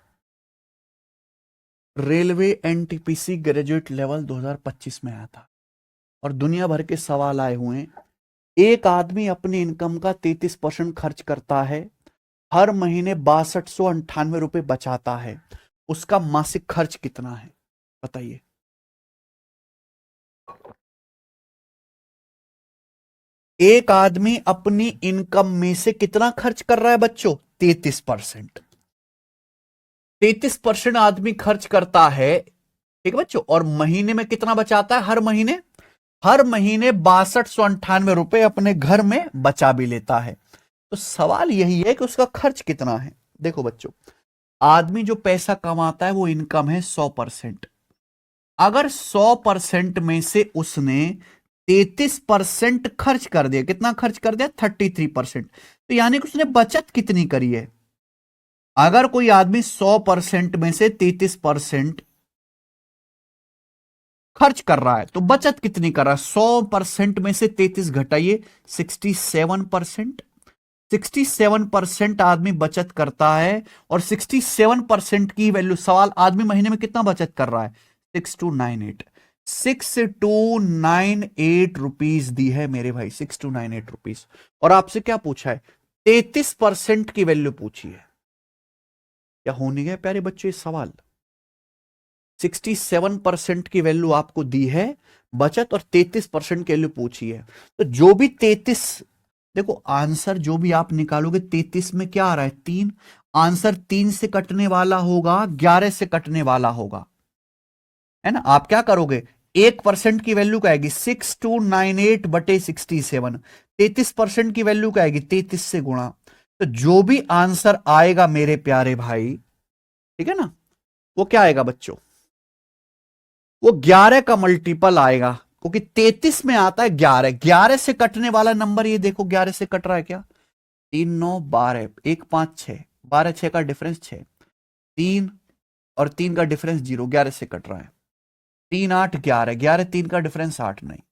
रेलवे एनटीपीसी ग्रेजुएट लेवल 2025 में आया था, और दुनिया भर के सवाल आए हुए हैं। एक आदमी अपनी इनकम का 33% खर्च करता है, हर महीने 6298 रुपए बचाता है, उसका मासिक खर्च कितना है, बताइए। एक आदमी अपनी इनकम में से कितना खर्च कर रहा है बच्चों, 33%। 33% आदमी खर्च करता है, ठीक है बच्चों, और महीने में कितना बचाता है, हर महीने 6298 रुपए अपने घर में बचा भी लेता है। तो सवाल यही है कि उसका खर्च कितना है। देखो बच्चों, आदमी जो पैसा कमाता है वो इनकम है 100%। अगर 100% में से उसने 33% खर्च कर दिया, कितना खर्च कर दिया, 33%, तो यानी कि उसने बचत कितनी करी है। अगर कोई आदमी 100% में से 33% खर्च कर रहा है तो बचत कितनी कर रहा है, 100% में से 33 घटाइए, 67%। 67% आदमी बचत करता है, और 67% की वैल्यू, सवाल आदमी महीने में कितना बचत कर रहा है, 6298 रुपीज दी है मेरे भाई, 6298 रुपीज। और आपसे क्या पूछा है, 33% की वैल्यू पूछी है। क्या होने गया प्यारे बच्चों ये सवाल, 67% की वैल्यू आपको दी है बचत, और 33% की वैल्यू पूछी है। तो जो भी 33, देखो आंसर जो भी आप निकालोगे, 33 में क्या आ रहा है, 3, आंसर 3 से कटने वाला होगा, 11 से कटने वाला होगा, है ना। आप क्या करोगे, 1% की वैल्यू क्या आएगी 6298/67। 33% की वैल्यू क्या आएगी 33 से गुणा। तो जो भी आंसर आएगा मेरे प्यारे भाई, ठीक है ना, वो क्या आएगा बच्चों, वो 11 का मल्टीपल आएगा, क्योंकि 33 में आता है 11। 11 से कटने वाला नंबर ये देखो 11 से कट रहा है क्या, 3 9 12, 1 5 6, 12 6 का डिफरेंस 6, 3 और 3 का डिफरेंस 0, 11 से कट रहा है। 3 8 11, 11 3 का डिफरेंस 8 नहीं,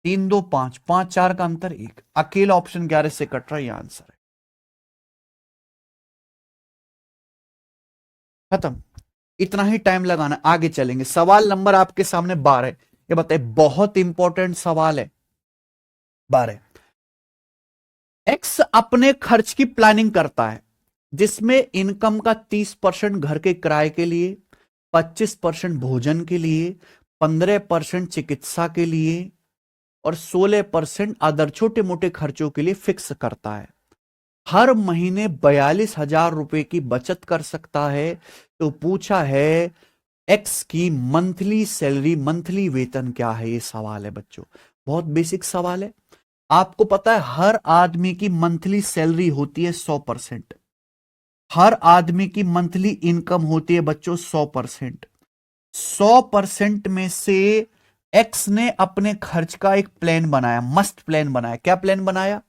3 2 5, 5 4 का अंतर 1, अकेला ऑप्शन 11 से कट रहा है, यह आंसर है। खत्म। इतना ही टाइम लगाना, आगे चलेंगे। सवाल नंबर आपके सामने 12, ये बताइए, बहुत इंपॉर्टेंट सवाल है। 12, एक्स अपने खर्च की प्लानिंग करता है, जिसमें इनकम का 30% घर के किराए के लिए, 25% भोजन के लिए, 15% चिकित्सा के लिए और 16% अदर छोटे मोटे खर्चों के लिए फिक्स करता है। हर महीने 42,000 रुपए की बचत कर सकता है। तो पूछा है एक्स की मंथली सैलरी, मंथली वेतन क्या है, ये सवाल है बच्चों। बहुत बेसिक सवाल है। आपको पता है हर आदमी की मंथली सैलरी होती है 100%। हर आदमी की मंथली इनकम होती है बच्चों 100%। 100% में से एक्स ने अपने खर्च का एक प्लान बनाया, मस्त प्लान बनाया। क्या प्लान बनाया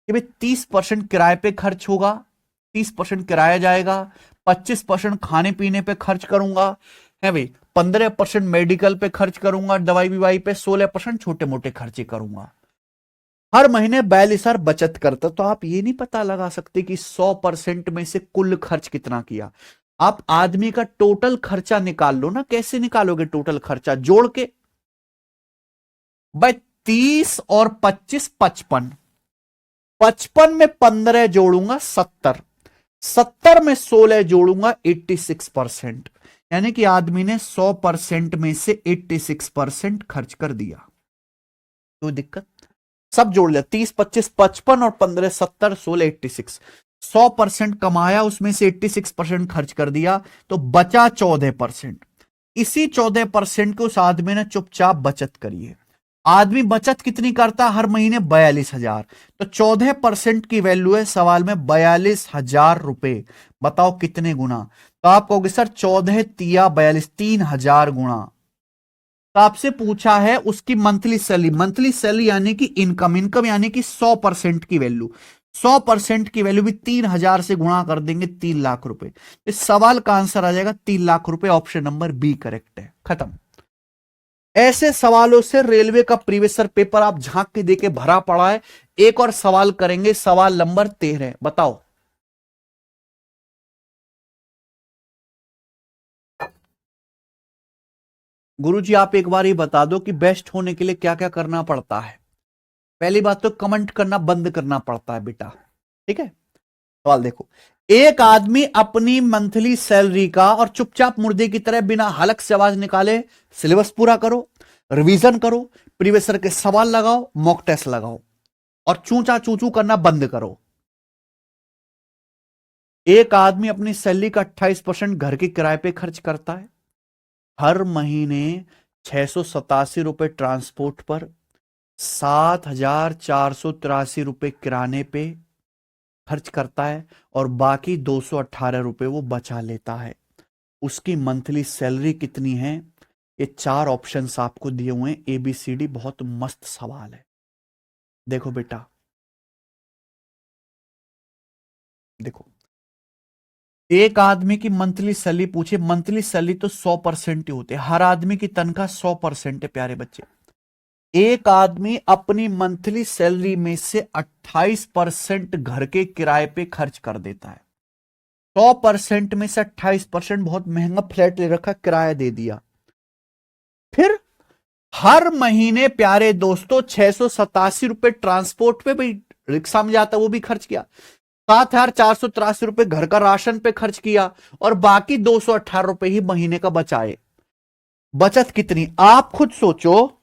कि भाई 30% किराए पे खर्च होगा, 30% किराया जाएगा, 25% खाने पीने पे खर्च करूंगा, है भाई, 15% मेडिकल पे खर्च करूंगा, दवाई विवाई पे, 16% छोटे मोटे खर्चे करूंगा। हर महीने 42,000 बचत करता। तो आप ये नहीं पता लगा सकते कि 100% में से कुल खर्च कितना किया। आप आदमी का टोटल खर्चा निकाल लो ना। कैसे निकालोगे टोटल खर्चा, जोड़ के भाई 30 और 25 55, 55 में 15 जोड़ूंगा 70, 70 में 16 जोड़ूंगा 86%। यानी कि आदमी ने 100% में से 86% खर्च कर दिया। कोई दिक्कत, सब जोड़ लिया, 30 25 55 और 15 70 16 86। 100% कमाया, उसमें से 86% खर्च कर दिया, तो बचा 14%। इसी 14% को उस आदमी ने चुपचाप बचत करी है। आदमी बचत कितनी करता हर महीने 42,000। तो 14% की वैल्यू है सवाल में 42,000 रुपए। बताओ कितने गुना। तो आप कहोगे सर 14 तिया 42, 3,000 गुना। तो आपसे पूछा है उसकी मंथली सैलरी, मंथली सैलरी यानी कि इनकम, इनकम यानी कि 100% की वैल्यू, 100% की वैल्यू भी 3,000 से गुणा कर देंगे, 3 लाख रुपए। इस सवाल का आंसर आ जाएगा 3 लाख रुपए। ऑप्शन नंबर बी करेक्ट है। खत्म। ऐसे सवालों से रेलवे का प्रीवियस ईयर पेपर आप झांक के देके भरा पड़ा है। एक और सवाल करेंगे, सवाल नंबर 13, बताओ। गुरुजी आप एक बार ही बता दो कि बेस्ट होने के लिए क्या क्या करना पड़ता है। पहली बात तो कमेंट करना बंद करना पड़ता है बेटा, ठीक है। सवाल देखो, एक आदमी अपनी मंथली सैलरी का और चुपचाप मुर्दे की तरह बिना हलक से आवाज निकाले सिलेबस पूरा करो, रिवीजन करो, प्रीवियस ईयर के सवाल लगाओ, मॉक टेस्ट लगाओ और चूचा चूचू करना बंद करो। एक आदमी अपनी सैलरी का 28% घर के किराए पे खर्च करता है। हर महीने 687 रुपए ट्रांसपोर्ट पर, 7,483 रुपए किराने पे खर्च करता है और बाकी 218 रुपए वो बचा लेता है। उसकी मंथली सैलरी कितनी है। ये 4 ऑप्शंस आपको दिए हुए हैं, ABCD। बहुत मस्त सवाल है। देखो बेटा, देखो, एक आदमी की मंथली सैलरी पूछे, मंथली सैलरी तो 100% ही होती है। हर आदमी की तनख्वाह 100% है प्यारे बच्चे। एक आदमी अपनी मंथली सैलरी में से 28% घर के किराए पे खर्च कर देता है। 100% में से 28% बहुत महंगा फ्लैट ले रखा, किराया दे दिया। फिर हर महीने प्यारे दोस्तों 687 रुपए ट्रांसपोर्ट पे भी, रिक्शा में जाता वो भी खर्च किया, 7,483 रुपए घर का राशन पे खर्च किया और बाकी 218 रुपए ही महीने का बचाए। बचत कितनी आप खुद सोचो।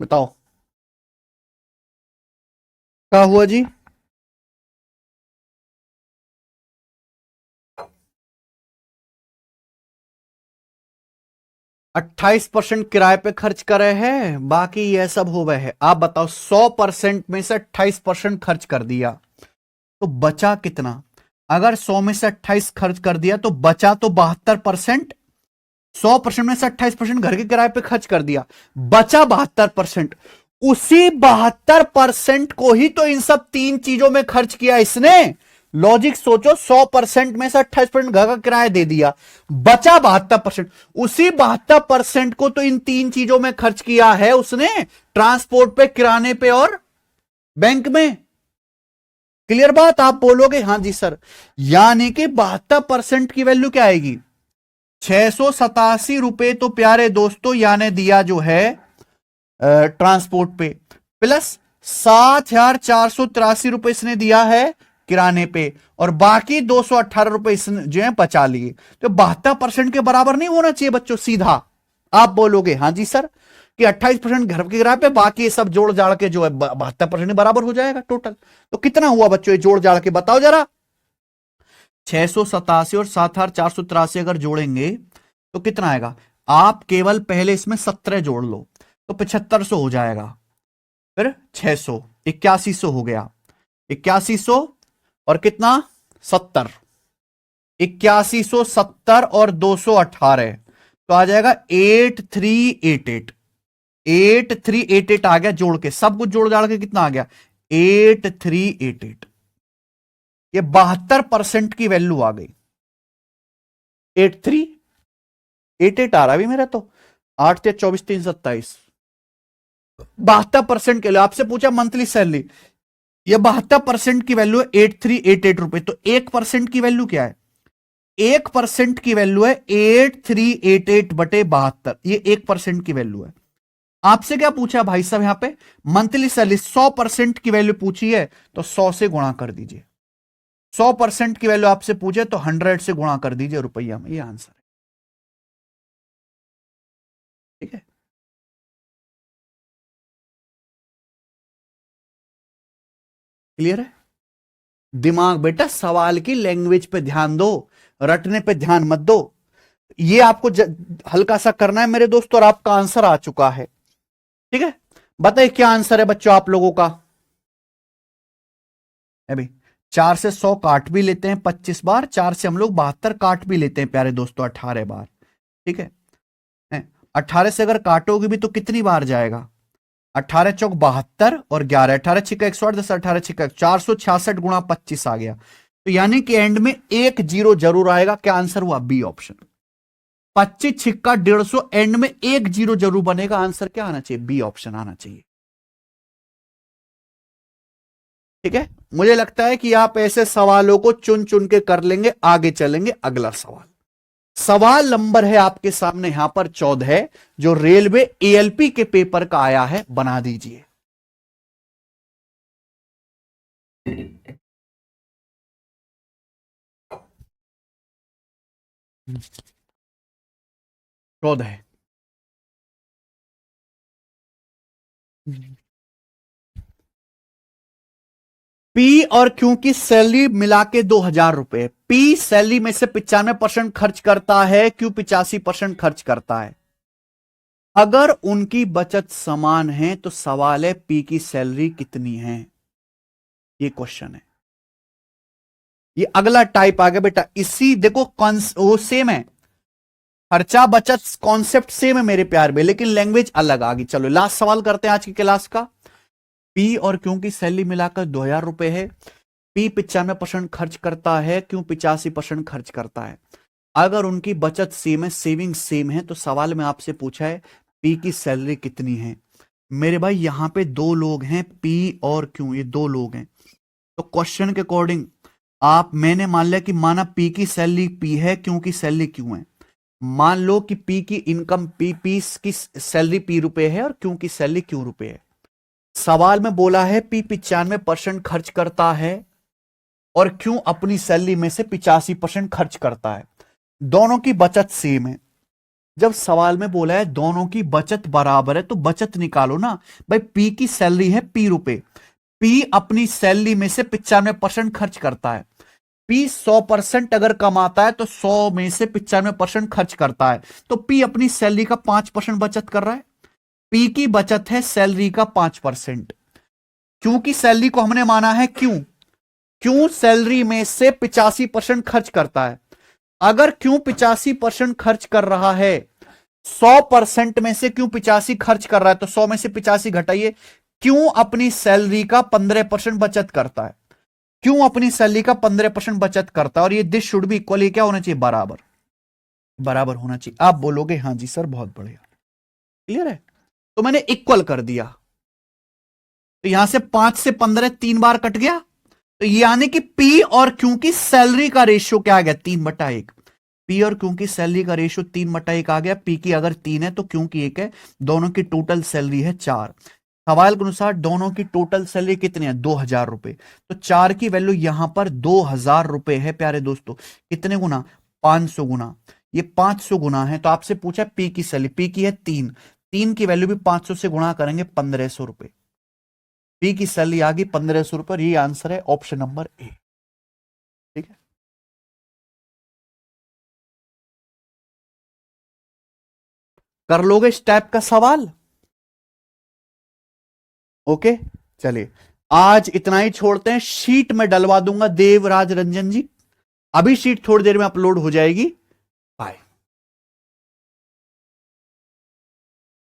बताओ क्या हुआ जी? 28% किराए पे खर्च कर रहे हैं, बाकी ये सब हो गए हैं। आप बताओ 100% में से 28% खर्च कर दिया तो बचा कितना? अगर 100 में से 28 खर्च कर दिया तो बचा तो 72%। 100% में से 28% घर के किराए पे खर्च कर दिया, बचा 72%। उसी 72% को ही तो इन सब तीन चीजों में खर्च किया इसने। लॉजिक सोचो, 100% में से 28% घर का किराया दे दिया, बचा 72%। उसी 72% को तो इन तीन चीजों में खर्च किया है उसने, ट्रांसपोर्ट पे, किराने पे और बैंक में। क्लियर बात? आप बोलोगे हाँ जी सर। यानी कि 72% की वैल्यू क्या आएगी? 687 रुपए तो प्यारे दोस्तों यानी दिया जो है ट्रांसपोर्ट पे, प्लस 7,483 रुपए इसने दिया है किराने पे, और बाकी 218 रुपए इसने जो है बचा लिए। तो 72% के बराबर नहीं होना चाहिए बच्चों सीधा? आप बोलोगे हाँ जी सर कि 28% घर के किराए पे, बाकी ये सब जोड़ जाड़ के जो है 72% बराबर हो जाएगा टोटल। तो कितना हुआ बच्चों ये जोड़ जाड़ के बताओ जरा? 687 और 7,483 अगर जोड़ेंगे तो कितना आएगा? आप केवल पहले इसमें 17 जोड़ लो तो 7500 हो जाएगा, फिर 600, 8100 हो गया। 8100 और कितना? 70। 8170 और 218 तो आ जाएगा 8388। 8388 आ गया जोड़ के, सब कुछ जोड़ जाड़ के कितना आ गया? 8388। ये 72% की वैल्यू आ गई। 8388 आ रहा भी मेरा तो, 8 या 24 3 27। 72% के लिए आपसे पूछा मंथली सैलरी, ये 72% की वैल्यू है 8388 रुपए। तो 1% की वैल्यू क्या है? 1% की वैल्यू है 8388/72, ये 1% की वैल्यू है। आपसे क्या पूछा भाई साहब यहां पे? मंथली सैलरी 100% की वैल्यू पूछी है तो 100 से गुणा कर दीजिए। 100% की वैल्यू आपसे पूछे तो 100 से गुणा कर दीजिए रुपया में, ये आंसर है। ठीक है, क्लियर है? दिमाग बेटा, सवाल की लैंग्वेज पे ध्यान दो, रटने पे ध्यान मत दो। ये आपको हल्का सा करना है मेरे दोस्त, और आपका आंसर आ चुका है। ठीक है, बताइए क्या आंसर है बच्चों आप लोगों का? अभी 4 से 100 काट भी लेते हैं 25 बार, 4 से हम लोग 72 काट भी लेते हैं प्यारे दोस्तों 18 बार। ठीक है, 18 से अगर काटोगे भी तो कितनी बार जाएगा? 18 चौक 72 और 11, 18 छिक्का 108, 10 18 छिक्का 466 गुणा 25 आ गया। तो यानी कि एंड में एक जीरो जरूर आएगा। क्या आंसर हुआ? B option. 25 छिक्का 150, एंड में एक जीरो जरूर बनेगा। आंसर क्या आना चाहिए? बी ऑप्शन आना चाहिए। ठीक है, मुझे लगता है कि आप ऐसे सवालों को चुन चुन के कर लेंगे। आगे चलेंगे, अगला सवाल। सवाल नंबर है आपके सामने यहां पर 14, जो रेलवे एएलपी के पेपर का आया है, बना दीजिए। क्रोध है। पी और क्यू की सैलरी मिला के 2,000 रुपए। पी सैलरी में से 95% खर्च करता है, क्यू 85% खर्च करता है। अगर उनकी बचत समान है तो सवाल है पी की सैलरी कितनी है, ये क्वेश्चन है। ये अगला टाइप आ गया बेटा। इसी देखो वो सेम है, खर्चा बचत कॉन्सेप्ट सेम है मेरे प्यार में, लेकिन लैंग्वेज अलग आ गई। चलो लास्ट सवाल करते हैं आज की क्लास का। पी और क्यू की सैलरी मिलाकर 2,000 रुपए है। पी 95% खर्च करता है, क्यू 85% खर्च करता है। अगर उनकी बचत सेम है, सेविंग सेम है, तो सवाल में आपसे पूछा है पी की सैलरी कितनी है। मेरे भाई यहां पे दो लोग हैं, पी और क्यू, ये दो लोग हैं। तो क्वेश्चन के अकॉर्डिंग आप, मैंने मान लिया कि माना पी की सैलरी पी है, क्यू की सैलरी क्यू है। मान लो कि पी की इनकम पी की सैलरी पी रुपए है और क्यू की सैलरी क्यू रुपए है। सवाल में बोला है पी 95% खर्च करता है और क्यू अपनी सैलरी में से 85% खर्च करता है। दोनों की बचत सेम है। जब सवाल में बोला है दोनों की बचत बराबर है तो बचत निकालो ना भाई। पी की सैलरी है पी रुपए, पी अपनी सैलरी में से 95% खर्च करता है। पी 100% अगर कमाता है तो 100 में से 95% खर्च करता है, तो पी अपनी सैलरी का 5% बचत कर रहा है। पी की बचत है सैलरी का 5%। क्योंकि सैलरी को हमने माना है क्यों सैलरी में से 85% खर्च करता है। अगर क्यों 85% खर्च कर रहा है, 100% में से क्यों 85 खर्च कर रहा है, तो 100 में से 85 घटाइए। क्यों अपनी सैलरी का 15% बचत करता है, क्यों अपनी सैलरी का 15% बचत करता है। और ये दिस शुड भी इक्वली क्या होना चाहिए, बराबर होना चाहिए। आप बोलोगे हाँ जी सर बहुत बढ़िया, क्लियर है। तो मैंने इक्वल कर दिया, तो यहां से 5 से 15 3 बार कट गया, तो यानी कि पी और क्यू की सैलरी का रेशियो क्या आ गया, 3/1। पी और क्यू की सैलरी का रेशियो 3/1 आ गया। पी की अगर 3 है तो क्यू की 1 है, दोनों की टोटल सैलरी है 4। सवाल के अनुसार दोनों की टोटल सैलरी कितनी है, 2000 रुपए। तो 4 की वैल्यू यहां पर 2000 रुपए है प्यारे दोस्तों। कितने गुना, 500 गुना। ये 500 गुना है, तो आपसे पूछा पी की सैलरी, पी की है 3 की वैल्यू भी 500 से गुणा करेंगे 1500 रुपए। पी की सैलरी आ गई 1500 रुपए, और ये आंसर है ऑप्शन नंबर ए। ठीक है, कर लोगे इस टाइप का सवाल। ओके, चलिए आज इतना ही छोड़ते हैं। शीट में डलवा दूंगा देवराज रंजन जी, अभी शीट थोड़ी देर में अपलोड हो जाएगी।